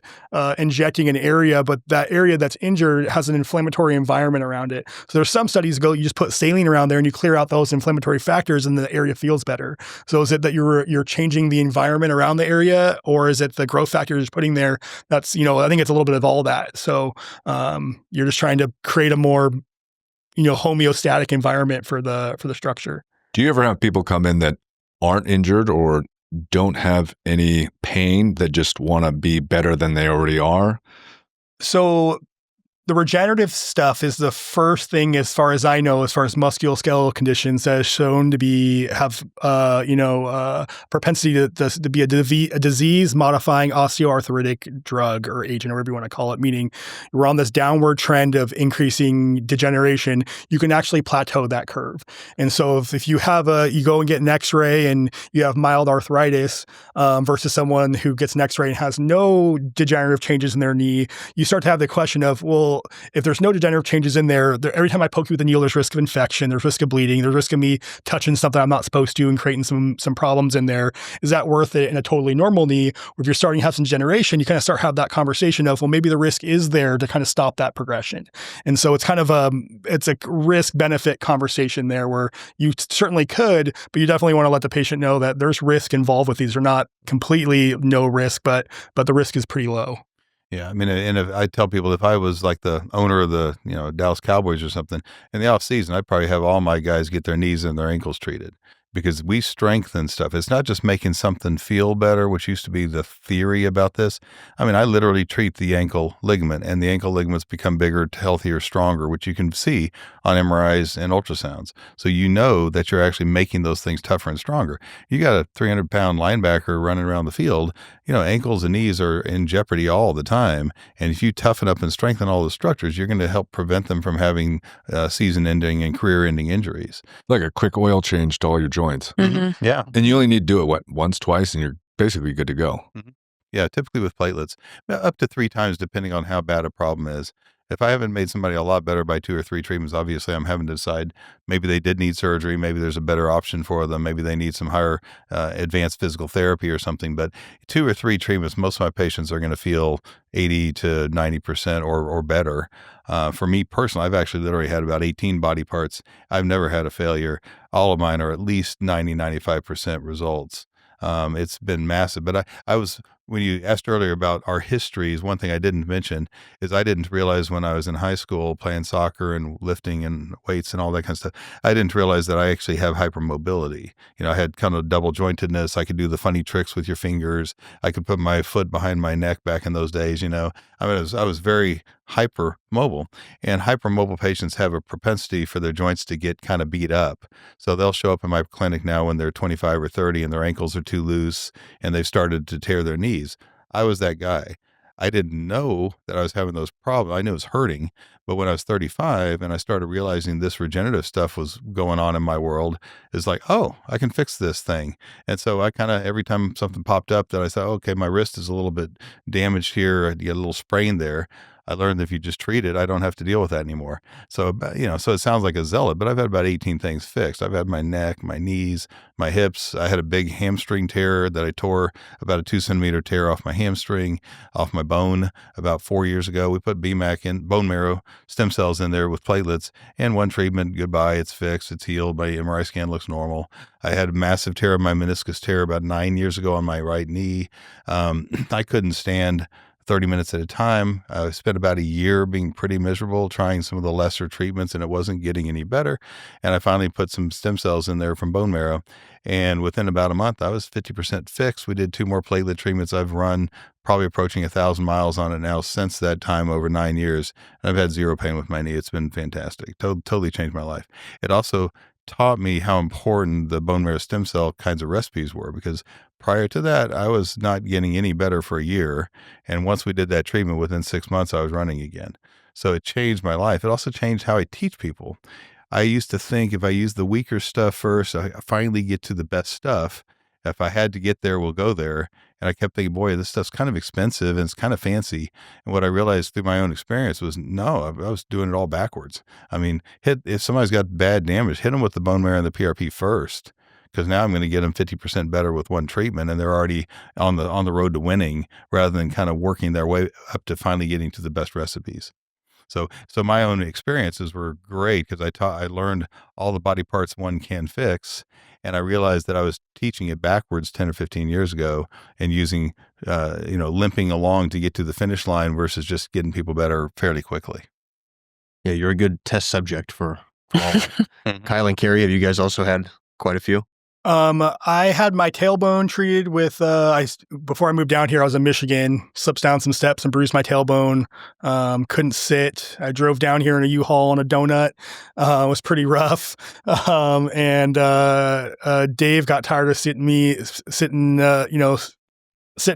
injecting an area, but that area that's injured has an inflammatory environment around it. So there's some studies you just just put saline around there and you clear out those inflammatory factors and the area feels better. So is it that you're changing the environment around the area, or is it the growth factors you're putting there? That's, I think it's a little bit of all that. So you're just trying to create a more, homeostatic environment for the structure. Do you ever have people come in that aren't injured or don't have any pain that just want to be better than they already are? So the regenerative stuff is the first thing, as far as I know, as far as musculoskeletal conditions, that is shown to have propensity to be a disease-modifying osteoarthritic drug or agent, or whatever you want to call it. Meaning, we're on this downward trend of increasing degeneration. You can actually plateau that curve. And so, if you go and get an X-ray and you have mild arthritis versus someone who gets an X-ray and has no degenerative changes in their knee, you start to have the question of, well, if there's no degenerative changes in there, every time I poke you with a needle, there's risk of infection, there's risk of bleeding, there's risk of me touching something I'm not supposed to and creating some problems in there. Is that worth it in a totally normal knee? Or if you're starting to have some degeneration, you kind of start to have that conversation of, well, maybe the risk is there to kind of stop that progression. And so it's kind of it's a risk-benefit conversation there where you certainly could, but you definitely want to let the patient know that there's risk involved with these. They're not completely no risk, but the risk is pretty low. Yeah, I mean, and if I tell people, if I was like the owner of the Dallas Cowboys or something, in the off season, I'd probably have all my guys get their knees and their ankles treated, because we strengthen stuff. It's not just making something feel better, which used to be the theory about this. I mean, I literally treat the ankle ligament, and the ankle ligaments become bigger, healthier, stronger, which you can see on MRIs and ultrasounds. So you know that you're actually making those things tougher and stronger. You got a 300-pound linebacker running around the field, ankles and knees are in jeopardy all the time. And if you toughen up and strengthen all the structures, you're going to help prevent them from having season-ending and career-ending injuries. Like a quick oil change to all your joints. Mm-hmm. Yeah. And you only need to do it, once, twice, and you're basically good to go. Mm-hmm. Yeah, typically with platelets, up to 3 times, depending on how bad a problem is. If I haven't made somebody a lot better by 2 or 3 treatments, obviously I'm having to decide maybe they did need surgery, maybe there's a better option for them, maybe they need some higher advanced physical therapy or something. But 2 or 3 treatments, most of my patients are going to feel 80 to 90% or better. For me personally, I've actually literally had about 18 body parts. I've never had a failure. All of mine are at least 90-95% results. It's been massive. But I was, when you asked earlier about our histories, one thing I didn't mention is I didn't realize when I was in high school playing soccer and lifting and weights and all that kind of stuff, I didn't realize that I actually have hypermobility. I had kind of double jointedness. I could do the funny tricks with your fingers. I could put my foot behind my neck back in those days, I mean, I was very hypermobile, and hypermobile patients have a propensity for their joints to get kind of beat up. So they'll show up in my clinic now when they're 25 or 30 and their ankles are too loose and they've started to tear their knees. I was that guy. I didn't know that I was having those problems. I knew it was hurting, but when I was 35 and I started realizing this regenerative stuff was going on in my world, it's like, oh, I can fix this thing. And so I kind of, every time something popped up that I thought, okay, my wrist is a little bit damaged here, I get a little sprain there, I learned that if you just treat it, I don't have to deal with that anymore. So, so it sounds like a zealot, but I've had about 18 things fixed. I've had my neck, my knees, my hips. I had a big hamstring tear that I tore, about a 2-centimeter tear off my hamstring, off my bone about 4 years ago. We put BMAC in, bone marrow stem cells in there with platelets, and one treatment, goodbye, it's fixed, it's healed. My MRI scan looks normal. I had a massive tear of my meniscus tear about 9 years ago on my right knee. I couldn't stand 30 minutes at a time. I spent about a year being pretty miserable, trying some of the lesser treatments, and it wasn't getting any better. And I finally put some stem cells in there from bone marrow. And within about a month, I was 50% fixed. We did 2 more platelet treatments. I've run probably approaching 1,000 miles on it now since that time, over 9 years. And I've had 0 pain with my knee. It's been fantastic. Totally changed my life. It also taught me how important the bone marrow stem cell kinds of recipes were, because prior to that, I was not getting any better for a year. And once we did that treatment, within 6 months, I was running again. So it changed my life. It also changed how I teach people. I used to think if I use the weaker stuff first, I finally get to the best stuff. If I had to get there, we'll go there. And I kept thinking, boy, this stuff's kind of expensive and it's kind of fancy. And what I realized through my own experience was, no, I was doing it all backwards. I mean, if somebody's got bad damage, hit them with the bone marrow and the PRP first, because now I'm going to get them 50% better with one treatment, and they're already on the road to winning, rather than kind of working their way up to finally getting to the best recipes. So my own experiences were great because I learned all the body parts one can fix. And I realized that I was teaching it backwards 10 or 15 years ago and using, limping along to get to the finish line versus just getting people better fairly quickly. Yeah, you're a good test subject for all. Kyle and Carrie, have you guys also had quite a few? I had my tailbone treated with, before I moved down here, I was in Michigan, slipped down some steps and bruised my tailbone. Couldn't sit. I drove down here in a U-Haul on a donut. It was pretty rough. And Dave got tired of sitting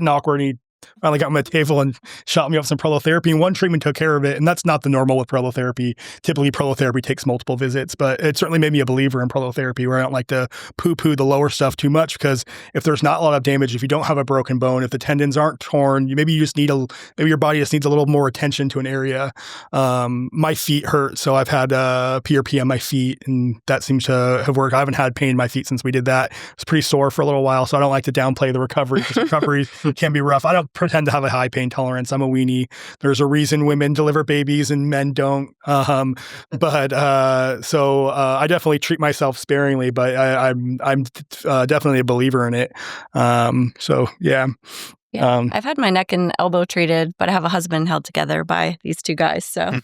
awkward. And he finally got me a table and shot me up some prolotherapy. And one treatment took care of it. And that's not the normal with prolotherapy. Typically, prolotherapy takes multiple visits, but it certainly made me a believer in prolotherapy, where I don't like to poo-poo the lower stuff too much, because if there's not a lot of damage, if you don't have a broken bone, if the tendons aren't torn, maybe your body just needs a little more attention to an area. My feet hurt, so I've had PRP on my feet, and that seems to have worked. I haven't had pain in my feet since we did that. It was pretty sore for a little while, so I don't like to downplay the recovery, because recovery can be rough. I don't pretend to have a high pain tolerance. I'm a weenie. There's a reason women deliver babies and men don't. So I definitely treat myself sparingly, but I'm definitely a believer in it. So yeah. I've had my neck and elbow treated, but I have a husband held together by these two guys. So,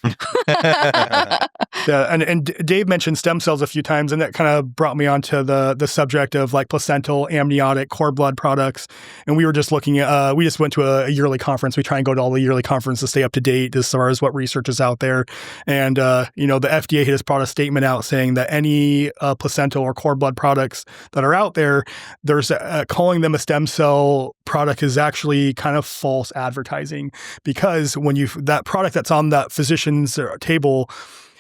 yeah, and Dave mentioned stem cells a few times, and that kind of brought me onto the subject of like placental, amniotic, cord blood products. And we were just looking at, we just went to a yearly conference. We try and go to all the yearly conferences to stay up to date as far as what research is out there. And the FDA has brought a statement out saying that any placental or cord blood products that are out there, there's calling them a stem cell product is actually kind of false advertising, because when that product that's on that physician's table,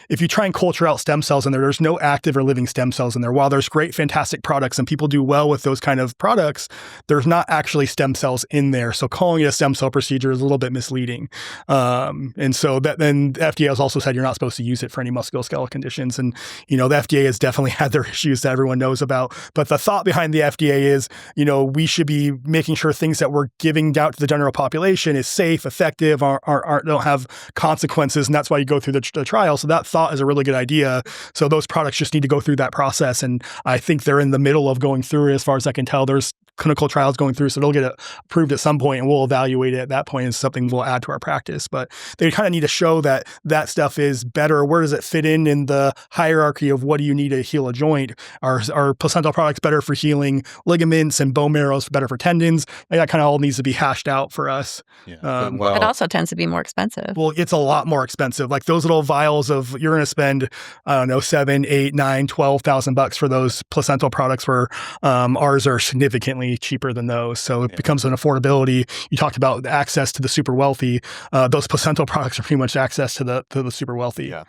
if you try and culture out stem cells in there, there's no active or living stem cells in there. While there's great, fantastic products and people do well with those kind of products, there's not actually stem cells in there. So calling it a stem cell procedure is a little bit misleading. And so then the FDA has also said you're not supposed to use it for any musculoskeletal conditions. And, the FDA has definitely had their issues that everyone knows about. But the thought behind the FDA is, we should be making sure things that we're giving out to the general population is safe, effective, don't have consequences. And that's why you go through the trial. So that thought is a really good idea. So those products just need to go through that process. And I think they're in the middle of going through it. As far as I can tell, there's clinical trials going through. So they'll get it approved at some point, and we'll evaluate it at that point as something we'll add to our practice. But they kind of need to show that that stuff is better. Where does it fit in the hierarchy of what do you need to heal a joint? Are placental products better for healing ligaments, and bone marrows better for tendons? That kind of all needs to be hashed out for us. Yeah. It also tends to be more expensive. Well, it's a lot more expensive. Like those little vials of, you're going to spend, I don't know, $7,000, $8,000, $9,000, $12,000 for those placental products, where ours are significantly cheaper than those. So it becomes an affordability. You talked about access to the super wealthy. Those placental products are pretty much access to the super wealthy. Yeah.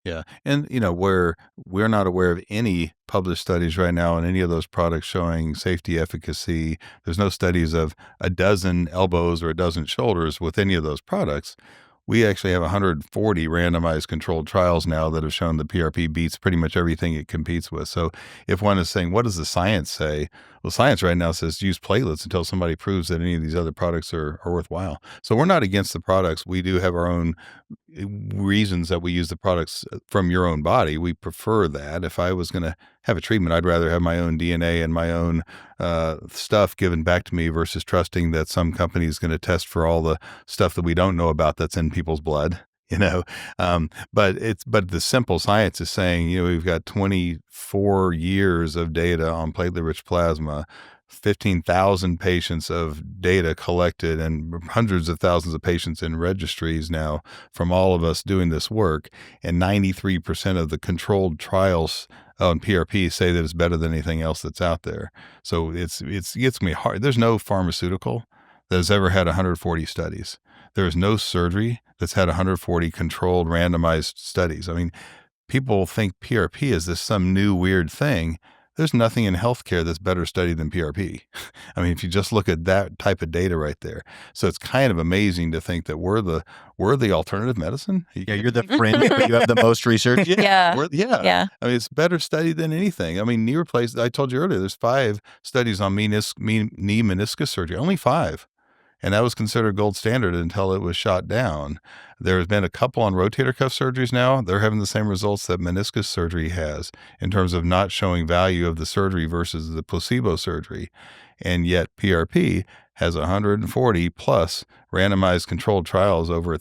Yeah. And, we're not aware of any published studies right now on any of those products showing safety, efficacy. There's no studies of a dozen elbows or a dozen shoulders with any of those products. We actually have 140 randomized controlled trials now that have shown the PRP beats pretty much everything it competes with. So if one is saying, what does the science say? Well, science right now says use platelets until somebody proves that any of these other products are worthwhile. So we're not against the products. We do have our own reasons that we use the products from your own body. We prefer that. If I was going to have a treatment, I'd rather have my own DNA and my own stuff given back to me versus trusting that some company is going to test for all the stuff that we don't know about that's in people's blood. But the simple science is saying, we've got 24 years of data on platelet-rich plasma, 15,000 patients of data collected, and hundreds of thousands of patients in registries now from all of us doing this work. And 93% of the controlled trials on PRP say that it's better than anything else that's out there. So it gets me hard. There's no pharmaceutical that has ever had 140 studies. There is no surgery that's had 140 controlled randomized studies. I mean, people think PRP is this some new weird thing. There's nothing in healthcare that's better studied than PRP. I mean, if you just look at that type of data right there. So it's kind of amazing to think that we're the alternative medicine. Yeah, you're the fringe, but you have the most research. Yeah. I mean, it's better studied than anything. I mean, knee replacement, I told you earlier, there's 5 studies on knee meniscus surgery, only 5. And that was considered gold standard until it was shot down. There's been a couple on rotator cuff surgeries now. They're having the same results that meniscus surgery has in terms of not showing value of the surgery versus the placebo surgery. And yet PRP has 140 plus randomized controlled trials over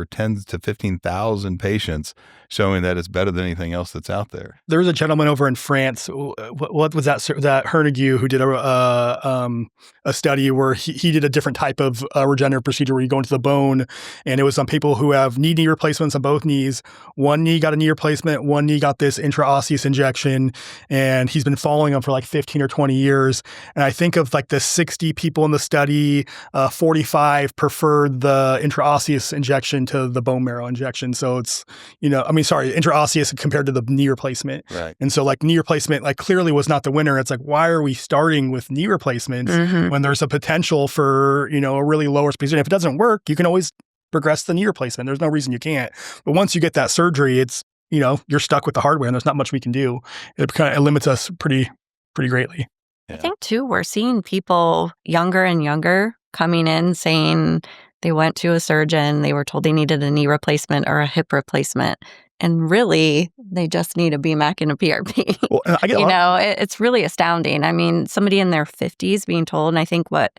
10 to 15,000 patients showing that it's better than anything else that's out there. There was a gentleman over in France. What was that Hernigue who did a study where he did a different type of regenerative procedure where you go into the bone, and it was on people who have knee replacements on both knees. One knee got a knee replacement, one knee got this intraosseous injection, and he's been following them for like 15 or 20 years. And I think of like the 60 people in the study, 45 preferred the intraosseous injection to the bone marrow injection. So it's, intraosseous compared to the knee replacement. Right. And so like knee replacement, like clearly was not the winner. It's like, why are we starting with knee replacements when there's a potential for, a really low risk procedure? If it doesn't work, you can always progress the knee replacement. There's no reason you can't. But once you get that surgery, it's, you're stuck with the hardware and there's not much we can do. It limits us pretty greatly. I think too, we're seeing people younger and younger coming in saying they went to a surgeon, they were told they needed a knee replacement or a hip replacement. And really, they just need a BMAC and a PRP. Well, it's really astounding. I mean, somebody in their 50s being told, and I think what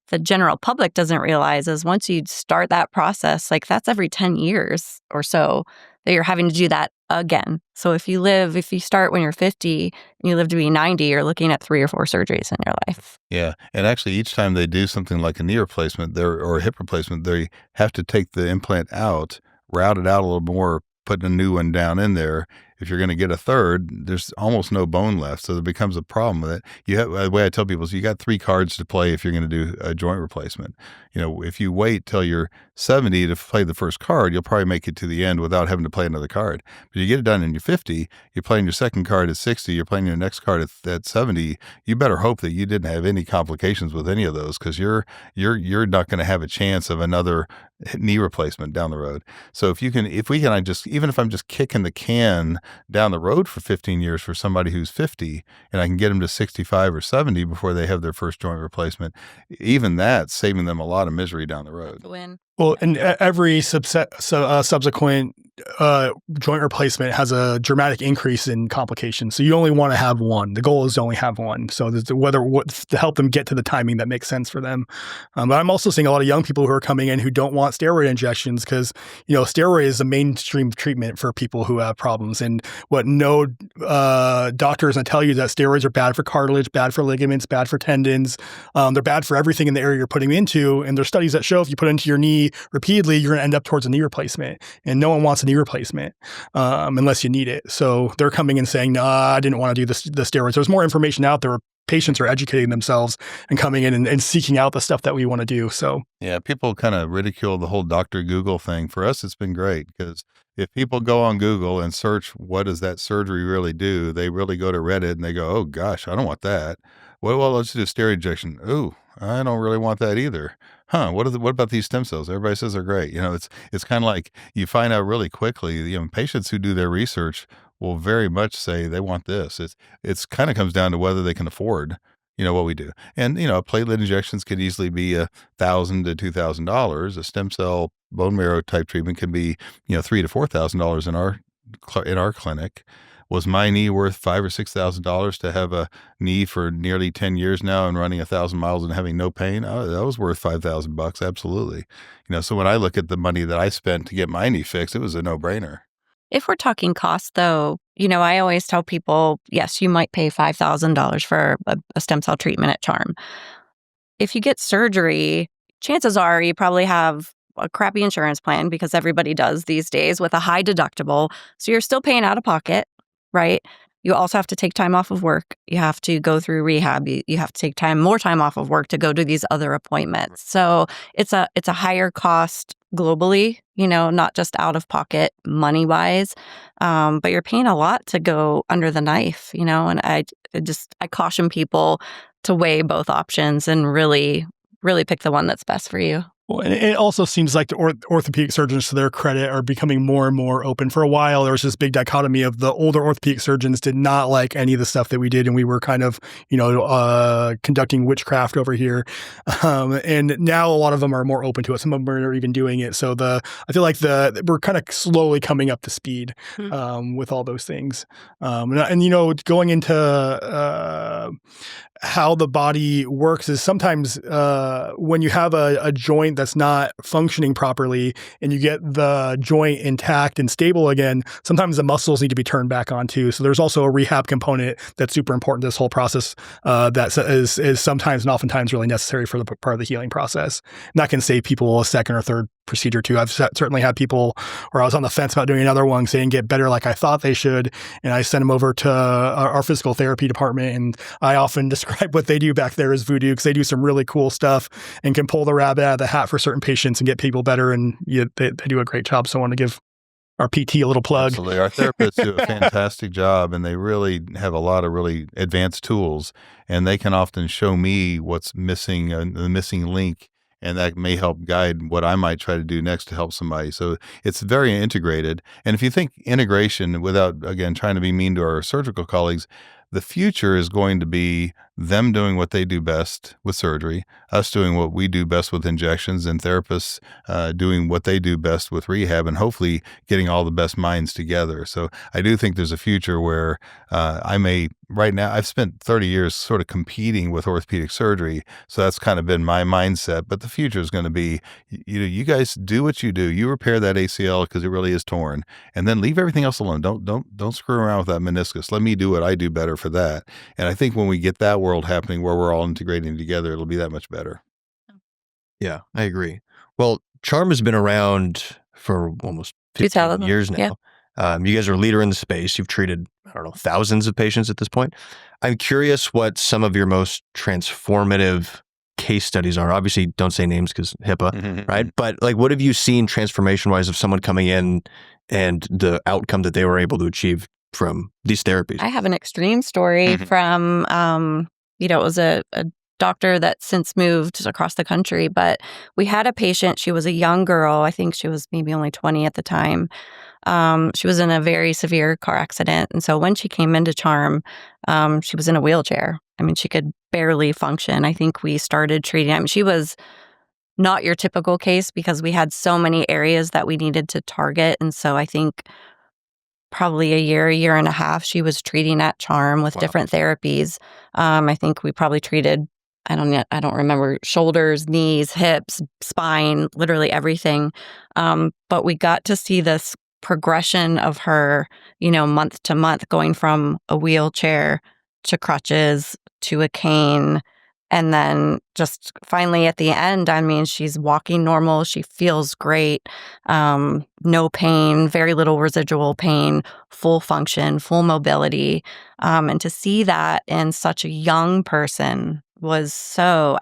the general public doesn't realize is once you start that process, like that's every 10 years or so that you're having to do that again. So if you start when you're 50 and you live to be 90, you're looking at 3 or 4 surgeries in your life. Yeah. And actually, each time they do something like a knee replacement or a hip replacement, they have to take the implant out, route it out a little more, put a new one down in there. If you're going to get a third, there's almost no bone left. So there becomes a problem with it. The way I tell people is you got 3 cards to play if you're going to do a joint replacement. If you wait till you're 70 to play the first card, you'll probably make it to the end without having to play another card. But you get it done and you're 50, you're playing your second card at 60, you're playing your next card at 70. You better hope that you didn't have any complications with any of those, because you're not going to have a chance of another knee replacement down the road. So even if I'm just kicking the can down the road for 15 years for somebody who's 50, and I can get them to 65 or 70 before they have their first joint replacement, even that's saving them a lot of misery down the road. Win. Well, and every subsequent joint replacement has a dramatic increase in complications. So you only want to have one. The goal is to only have one. So to help them get to the timing that makes sense for them. But I'm also seeing a lot of young people who are coming in who don't want steroid injections because, steroid is the mainstream treatment for people who have problems. And what no doctor is going to tell you is that steroids are bad for cartilage, bad for ligaments, bad for tendons. They're bad for everything in the area you're putting into. And there's studies that show if you put it into your knee repeatedly, you're going to end up towards a knee replacement. And no one wants a knee replacement unless you need it. So they're coming and saying, I didn't want to do the steroids. There's more information out there. Patients are educating themselves and coming in and seeking out the stuff that we want to do. So yeah, people kind of ridicule the whole Dr. Google thing. For us, it's been great because if people go on Google and search what does that surgery really do, they really go to Reddit and they go, oh gosh, I don't want that. Well, let's do a steroid injection. Ooh, I don't really want that either. What about these stem cells? Everybody says they're great. It's kind of like you find out really quickly. Patients who do their research will very much say they want this. It's kind of comes down to whether they can afford, what we do. And platelet injections could easily be $1,000 to $2,000. A stem cell bone marrow type treatment can be $3,000 to $4,000 in our clinic. Was my knee worth $5,000 or $6,000 to have a knee for nearly 10 years now and running 1,000 miles and having no pain? That was worth $5,000, absolutely. So when I look at the money that I spent to get my knee fixed, it was a no-brainer. If we're talking cost, though, I always tell people, yes, you might pay $5,000 for a stem cell treatment at Charm. If you get surgery, chances are you probably have a crappy insurance plan, because everybody does these days, with a high deductible. So you're still paying out of pocket. Right? You also have to take time off of work. You have to go through rehab. You have to take more time off of work to go to these other appointments. So it's a higher cost globally, not just out of pocket money wise, but you're paying a lot to go under the knife, and I caution people to weigh both options and really, really pick the one that's best for you. Well, and it also seems like the orthopedic surgeons, to their credit, are becoming more and more open. For a while, there was this big dichotomy of the older orthopedic surgeons did not like any of the stuff that we did, and we were kind of, conducting witchcraft over here. And now a lot of them are more open to it. Some of them are even doing it. So I feel like we're kind of slowly coming up to speed with all those things. Going into how the body works is sometimes when you have a joint that's not functioning properly and you get the joint intact and stable again, sometimes the muscles need to be turned back on too. So there's also a rehab component that's super important to this whole process that is sometimes and oftentimes really necessary for the part of the healing process. And that can save people a second or third procedure too. I've certainly had people where I was on the fence about doing another one saying get better like I thought they should, and I sent them over to our physical therapy department, and I often describe what they do back there as voodoo because they do some really cool stuff and can pull the rabbit out of the hat for certain patients and get people better, and they do a great job. So I want to give our PT a little plug. Absolutely. Our therapists do a fantastic job, and they really have a lot of really advanced tools, and they can often show me what's missing, the missing link, and that may help guide what I might try to do next to help somebody. So it's very integrated. And if you think integration, without, again, trying to be mean to our surgical colleagues, the future is going to be them doing what they do best with surgery, us doing what we do best with injections, and therapists doing what they do best with rehab, and hopefully getting all the best minds together. So I do think there's a future where right now, I've spent 30 years sort of competing with orthopedic surgery, so that's kind of been my mindset. But the future is going to be, you guys do what you do. You repair that ACL because it really is torn, and then leave everything else alone. Don't screw around with that meniscus. Let me do what I do better for that. And I think when we get that world happening where we're all integrating together, it'll be that much better. Yeah, I agree. Well, Charm has been around for almost 15 years now. Yeah. You guys are a leader in the space. You've treated, thousands of patients at this point. I'm curious what some of your most transformative case studies are. Obviously, don't say names because HIPAA, right? But what have you seen transformation-wise of someone coming in and the outcome that they were able to achieve from these therapies? I have an extreme story from, it was a doctor that since moved across the country, but we had a patient. She was a young girl. I think she was maybe only 20 at the time. She was in a very severe car accident. And so when she came into Charm, she was in a wheelchair. I mean, she could barely function. I think we started treating, she was not your typical case because we had so many areas that we needed to target. And so I think probably a year and a half, she was treating at Charm with different therapies. I think we probably treated, I don't remember, shoulders, knees, hips, spine, literally everything. But we got to see this progression of her, month to month, going from a wheelchair to crutches to a cane. And then just finally at the end, she's walking normal. She feels great. No pain, very little residual pain, full function, full mobility. And to see that in such a young person was so,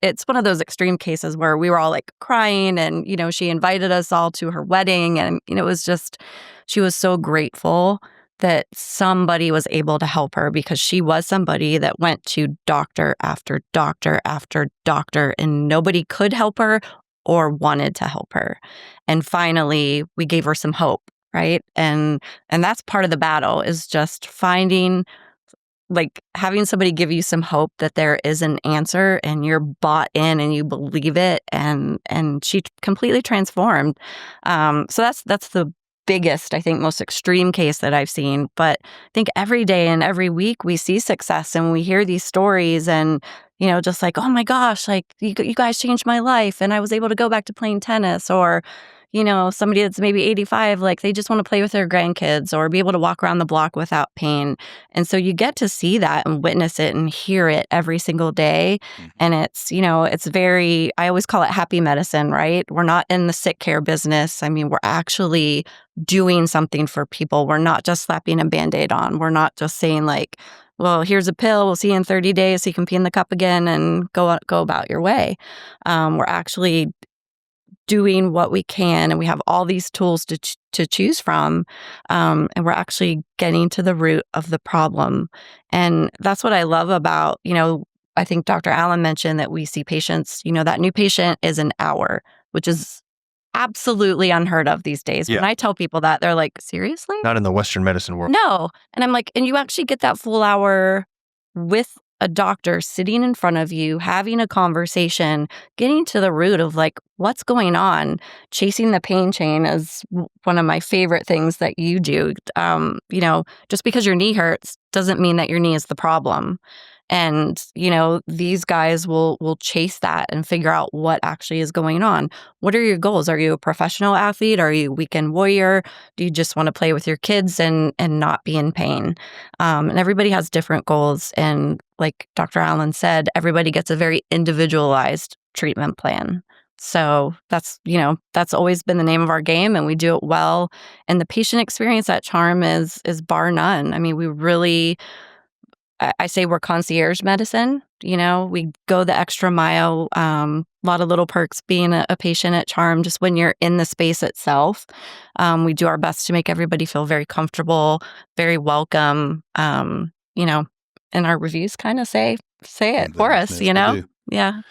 it's one of those extreme cases where we were all crying, and, she invited us all to her wedding, and, it was just, she was so grateful that somebody was able to help her, because she was somebody that went to doctor after doctor after doctor, and nobody could help her or wanted to help her. And finally, we gave her some hope, right? And that's part of the battle, is just finding, having somebody give you some hope that there is an answer, and you're bought in and you believe it. And she completely transformed. So that's the biggest, I think, most extreme case that I've seen. But I think every day and every week we see success, and we hear these stories, and, just oh my gosh, you guys changed my life, and I was able to go back to playing tennis. Or, somebody that's maybe 85, they just want to play with their grandkids or be able to walk around the block without pain. And so you get to see that and witness it and hear it every single day. And it's, it's very, I always call it happy medicine, right? We're not in the sick care business. We're actually doing something for people. We're not just slapping a Band-Aid on. We're not just saying well, here's a pill, we'll see you in 30 days so you can pee in the cup again and go about your way. We're actually doing what we can, and we have all these tools to choose from, and we're actually getting to the root of the problem. And that's what I love about, I think Dr. Allen mentioned that we see patients, that new patient is an hour, which is absolutely unheard of these days. Yeah. When I tell people that, they're like, seriously? Not in the Western medicine world. No. And I'm like, and you actually get that full hour with a doctor sitting in front of you, having a conversation, getting to the root of like, what's going on. Chasing the pain chain is one of my favorite things that you do. Just because your knee hurts doesn't mean that your knee is the problem. And, these guys will chase that and figure out what actually is going on. What are your goals? Are you a professional athlete? Are you a weekend warrior? Do you just want to play with your kids and not be in pain? And everybody has different goals. And like Dr. Allen said, everybody gets a very individualized treatment plan. So that's always been the name of our game, and we do it well. And the patient experience at Charm is bar none. I mean, we really... I say we're concierge medicine. We go the extra mile. A lot of little perks being a patient at Charm. Just when you're in the space itself, we do our best to make everybody feel very comfortable, very welcome. And our reviews kind of say it for us. Yeah. Yeah.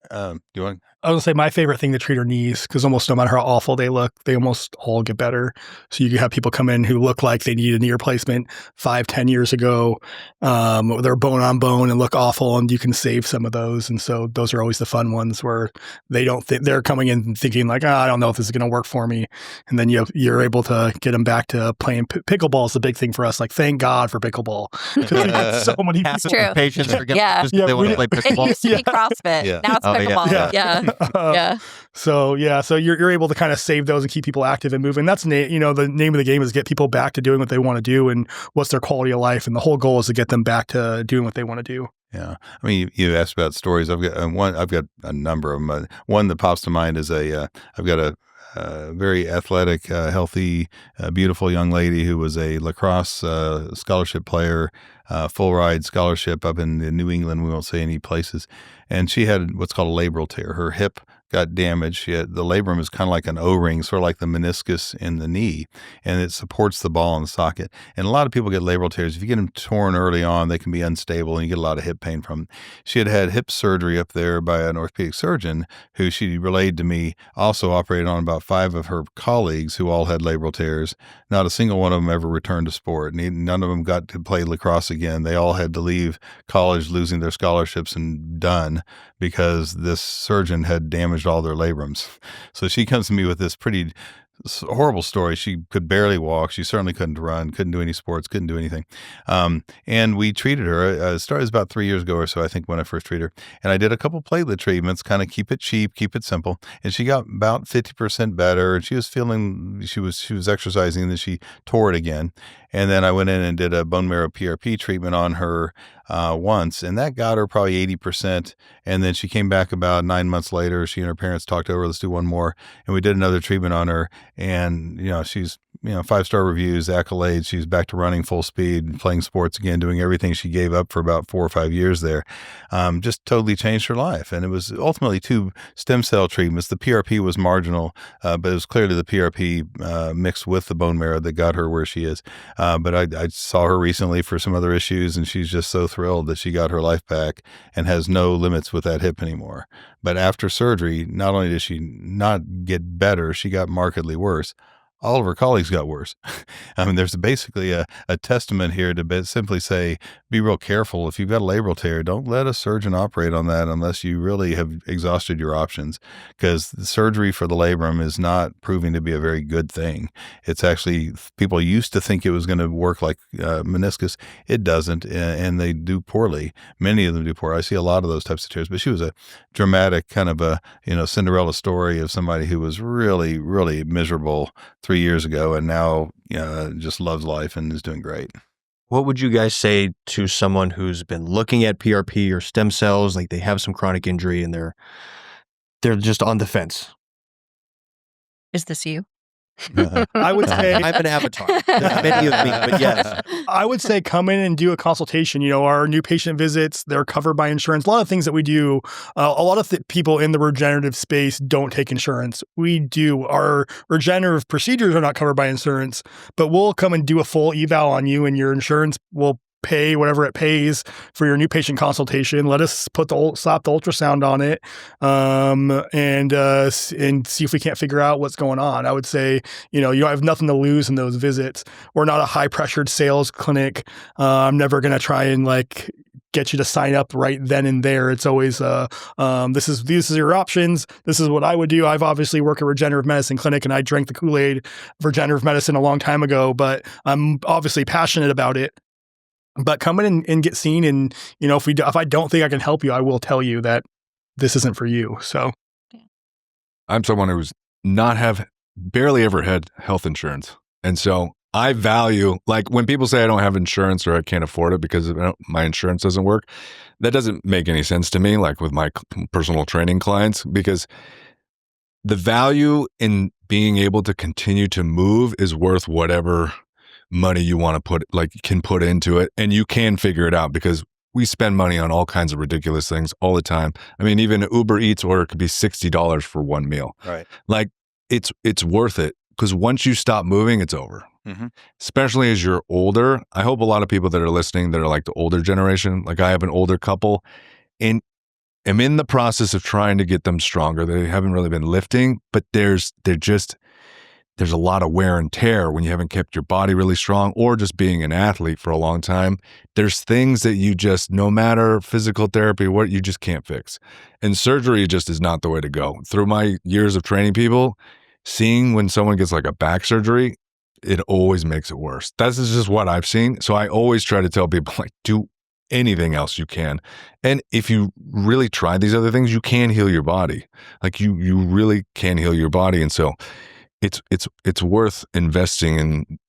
Do you want? I was going to say my favorite thing to treat are knees, because almost no matter how awful they look, they almost all get better. So you can have people come in who look like they need a knee replacement 5-10 years ago. They're bone on bone and look awful, and you can save some of those. And so those are always the fun ones where they don't think they're coming in thinking like, I don't know if this is going to work for me. And then you're able to get them back to playing pickleball is the big thing for us. Like, thank God for pickleball. So many Half people. of the patients are going Yeah. they want to play It pickleball. used to be CrossFit. Yeah. Now it's Oh, yeah. pickleball. Yeah. So you're able to kind of save those and keep people active and moving. That's the name of the game is get people back to doing what they want to do and what's their quality of life. And the whole goal is to get them back to doing what they want to do. Yeah, I mean, you asked about stories. I've got one. I've got a number of them. One that pops to mind is I've got a very athletic, healthy, beautiful young lady who was a lacrosse scholarship player, full ride scholarship up in New England. We won't say any places. And she had what's called a labral tear. Her hip got damaged. The labrum is kind of like an O-ring, sort of like the meniscus in the knee, and it supports the ball in the socket. And a lot of people get labral tears. If you get them torn early on, they can be unstable, and you get a lot of hip pain from them. She had hip surgery up there by an orthopedic surgeon who she relayed to me also operated on about 5 of her colleagues who all had labral tears. Not a single one of them ever returned to sport. None of them got to play lacrosse again. They all had to leave college, losing their scholarships and done because this surgeon had damaged all their labrums. So she comes to me with this pretty horrible story. She could barely walk. She certainly couldn't run, couldn't do any sports, couldn't do anything. And we treated her. It started about 3 years ago or so, I think, when I first treated her. And I did a couple platelet treatments, kind of keep it cheap, keep it simple. And she got about 50% better. And she was feeling, she was exercising, and then she tore it again. And then I went in and did a bone marrow PRP treatment on her once, and that got her probably 80%. And then she came back about 9 months later. She and her parents talked over, let's do one more. And we did another treatment on her. And, she's, 5-star reviews, accolades. She's back to running full speed, playing sports again, doing everything she gave up for about 4 or 5 years there. Just totally changed her life. And it was ultimately 2 stem cell treatments. The PRP was marginal, but it was clearly the PRP mixed with the bone marrow that got her where she is. But I saw her recently for some other issues, and she's just so thrilled that she got her life back and has no limits with that hip anymore. But after surgery, not only did she not get better, she got markedly worse. All of her colleagues got worse. I mean, there's basically a testament here to simply say, be real careful. If you've got a labral tear, don't let a surgeon operate on that unless you really have exhausted your options, because the surgery for the labrum is not proving to be a very good thing. It's actually, people used to think it was going to work like meniscus. It doesn't, and they do poorly. Many of them do poor. I see a lot of those types of tears, but she was a dramatic kind of a, Cinderella story of somebody who was really, really miserable 3 years ago, and now just loves life and is doing great. What would you guys say to someone who's been looking at PRP or stem cells, like they have some chronic injury and they're just on the fence? Is this you? I would say I'm an avatar. There's many of me, but yes. I would say come in and do a consultation. Our new patient visits, they're covered by insurance. A lot of things that we do, a lot of people in the regenerative space don't take insurance. We do. Our regenerative procedures are not covered by insurance, but we'll come and do a full eval on you, and your insurance will pay whatever it pays for your new patient consultation. Let us slap the ultrasound on it, and see if we can't figure out what's going on. I would say, you have nothing to lose in those visits. We're not a high pressured sales clinic. I'm never going to try and get you to sign up right then and there. It's always, this is your options. This is what I would do. I've obviously worked at a regenerative medicine clinic, and I drank the Kool-Aid of regenerative medicine a long time ago, but I'm obviously passionate about it. But come in and get seen. And, if I don't think I can help you, I will tell you that this isn't for you. So I'm someone who's barely ever had health insurance. And so I value, when people say I don't have insurance or I can't afford it because my insurance doesn't work, that doesn't make any sense to me, with my personal training clients, because the value in being able to continue to move is worth whatever money you want to can put into it. And you can figure it out, because we spend money on all kinds of ridiculous things all the time. I mean, even an Uber Eats order could be $60 for one meal. Right. It's worth it, because once you stop moving, it's over. Mm-hmm. Especially as you're older. I hope a lot of people that are listening that are the older generation, I have an older couple, and I'm in the process of trying to get them stronger. They haven't really been lifting, but there's a lot of wear and tear when you haven't kept your body really strong, or just being an athlete for a long time. There's things that you just, no matter physical therapy, what you just can't fix. And surgery just is not the way to go. Through my years of training people, seeing when someone gets a back surgery, it always makes it worse. That's just what I've seen. So I always try to tell people, do anything else you can. And if you really try these other things, you can heal your body. You really can heal your body. And so it's worth investing in,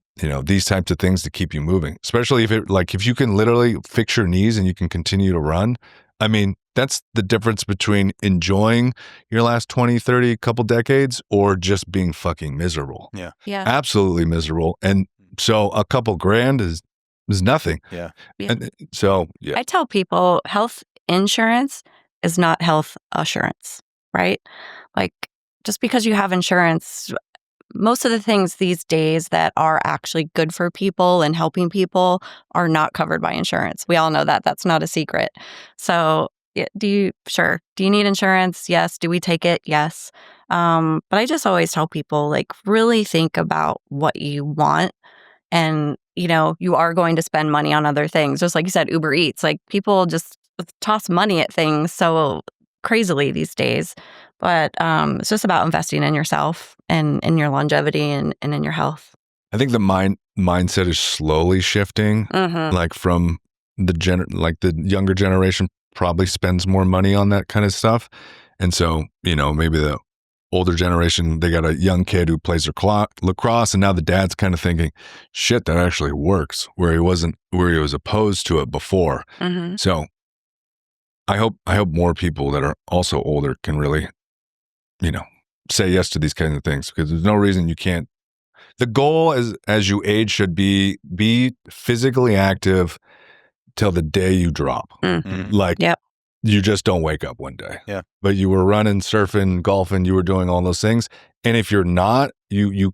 these types of things to keep you moving, especially if you can literally fix your knees and you can continue to run. I mean, that's the difference between enjoying your last 20, 30, couple decades, or just being fucking miserable. Yeah. Yeah. Absolutely miserable. And so a couple grand is nothing. Yeah. And so, yeah. I tell people health insurance is not health assurance, right? Just because you have insurance, most of the things these days that are actually good for people and helping people are not covered by insurance. We all know that. That's not a secret. So do you need insurance? Yes. Do we take it? Yes. But I just always tell people, really think about what you want. And, you are going to spend money on other things. Just like you said, Uber Eats, people just toss money at things so crazily these days. But it's just about investing in yourself and in your longevity and in your health. I think the mindset is slowly shifting. Mm-hmm. From the younger generation probably spends more money on that kind of stuff. And so, maybe the older generation, they got a young kid who plays lacrosse, and now the dad's kind of thinking, shit, that actually works, where he was opposed to it before. Mm-hmm. So I hope more people that are also older can really, say yes to these kinds of things, because there's no reason you can't. The goal as you age should be physically active till the day you drop. Mm-hmm. Yep. You just don't wake up one day. Yeah. But you were running, surfing, golfing, you were doing all those things. And if you're not, you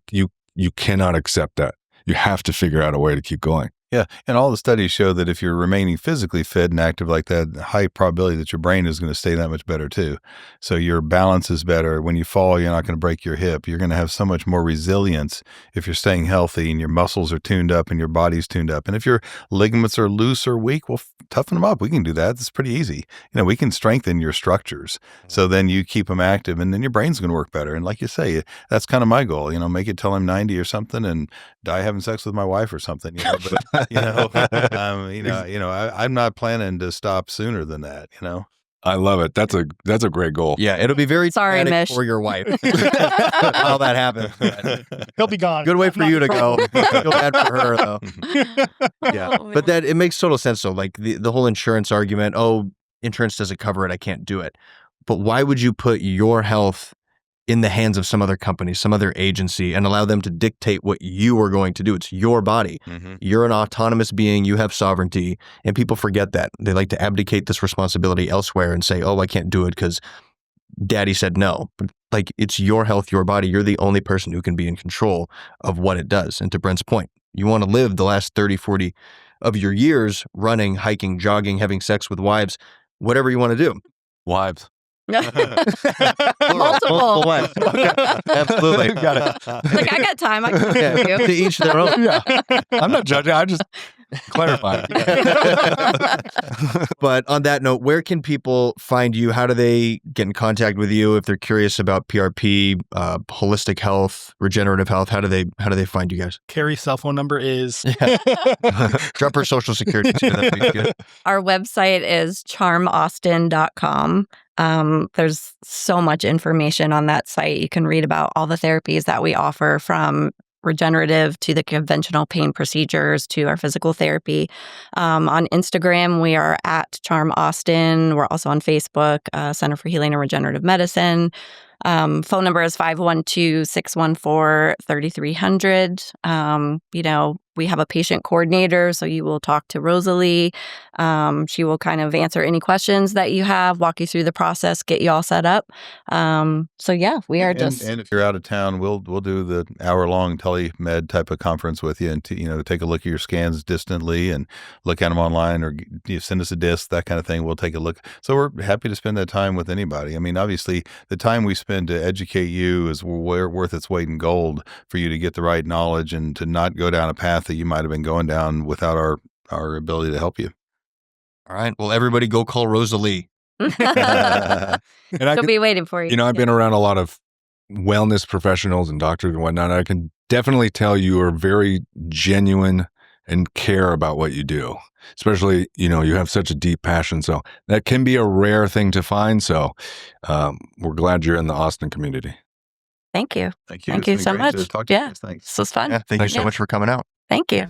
cannot accept that. You have to figure out a way to keep going. Yeah. And all the studies show that if you're remaining physically fit and active like that, high probability that your brain is going to stay that much better too. So your balance is better. When you fall, you're not going to break your hip. You're going to have so much more resilience if you're staying healthy and your muscles are tuned up and your body's tuned up. And if your ligaments are loose or weak, well, toughen them up. We can do that. It's pretty easy. We can strengthen your structures. So then you keep them active, and then your brain's going to work better. And like you say, that's kind of my goal, make it till I'm 90 or something and die having sex with my wife or something, but I'm not planning to stop sooner than that, I love it. That's a great goal. Yeah, it'll be very Sorry, traumatic Mish. for your wife. How that happens. he'll be gone. Good way for you to go. Feel bad for her though. Yeah. But that it makes total sense though. The whole insurance argument, insurance doesn't cover it, I can't do it. But why would you put your health in the hands of some other company, some other agency, and allow them to dictate what you are going to do? It's your body. Mm-hmm. You're an autonomous being. You have sovereignty. And people forget that. They like to abdicate this responsibility elsewhere and say, I can't do it because daddy said no. But like, it's your health, your body. You're the only person who can be in control of what it does. And to Brent's point, you want to live the last 30, 40 of your years running, hiking, jogging, having sex with wives, whatever you want to do. Wives. Multiple wives. Absolutely. Got it. Like, I got time. I can do you. To each their own. Yeah. I'm not judging. I'm just clarifying. But on that note, where can people find you? How do they get in contact with you if they're curious about PRP, holistic health, regenerative health? How do they find you guys? Carrie's cell phone number is Drop her social security too. That'd be good. Our website is charmaustin.com. There's so much information on that site. You can read about all the therapies that we offer, from regenerative to the conventional pain procedures to our physical therapy. On Instagram, we are at Charm Austin. We're also on Facebook, Center for Healing and Regenerative Medicine. Phone number is 512-614-3300. We have a patient coordinator, so you will talk to Rosalie. She will kind of answer any questions that you have, walk you through the process, get you all set up. So yeah, we are just. And if you're out of town, we'll do the hour-long telemed type of conference with you, and take a look at your scans distantly and look at them online, or send us a disc, that kind of thing. We'll take a look. So we're happy to spend that time with anybody. I mean, obviously, the time we spend to educate you is worth its weight in gold for you to get the right knowledge and to not go down a path that you might have been going down without our ability to help you. All right. Well, everybody go call Rosalie. And She'll be waiting for you. I've been around a lot of wellness professionals and doctors and whatnot. I can definitely tell you are very genuine and care about what you do. Especially, you have such a deep passion. So that can be a rare thing to find. So we're glad you're in the Austin community. Thank you. Thank you. Thank It's you been so great much. to talk to you Yeah. guys. Thanks. This was fun. Yeah, thank you so much for coming out. Thank you.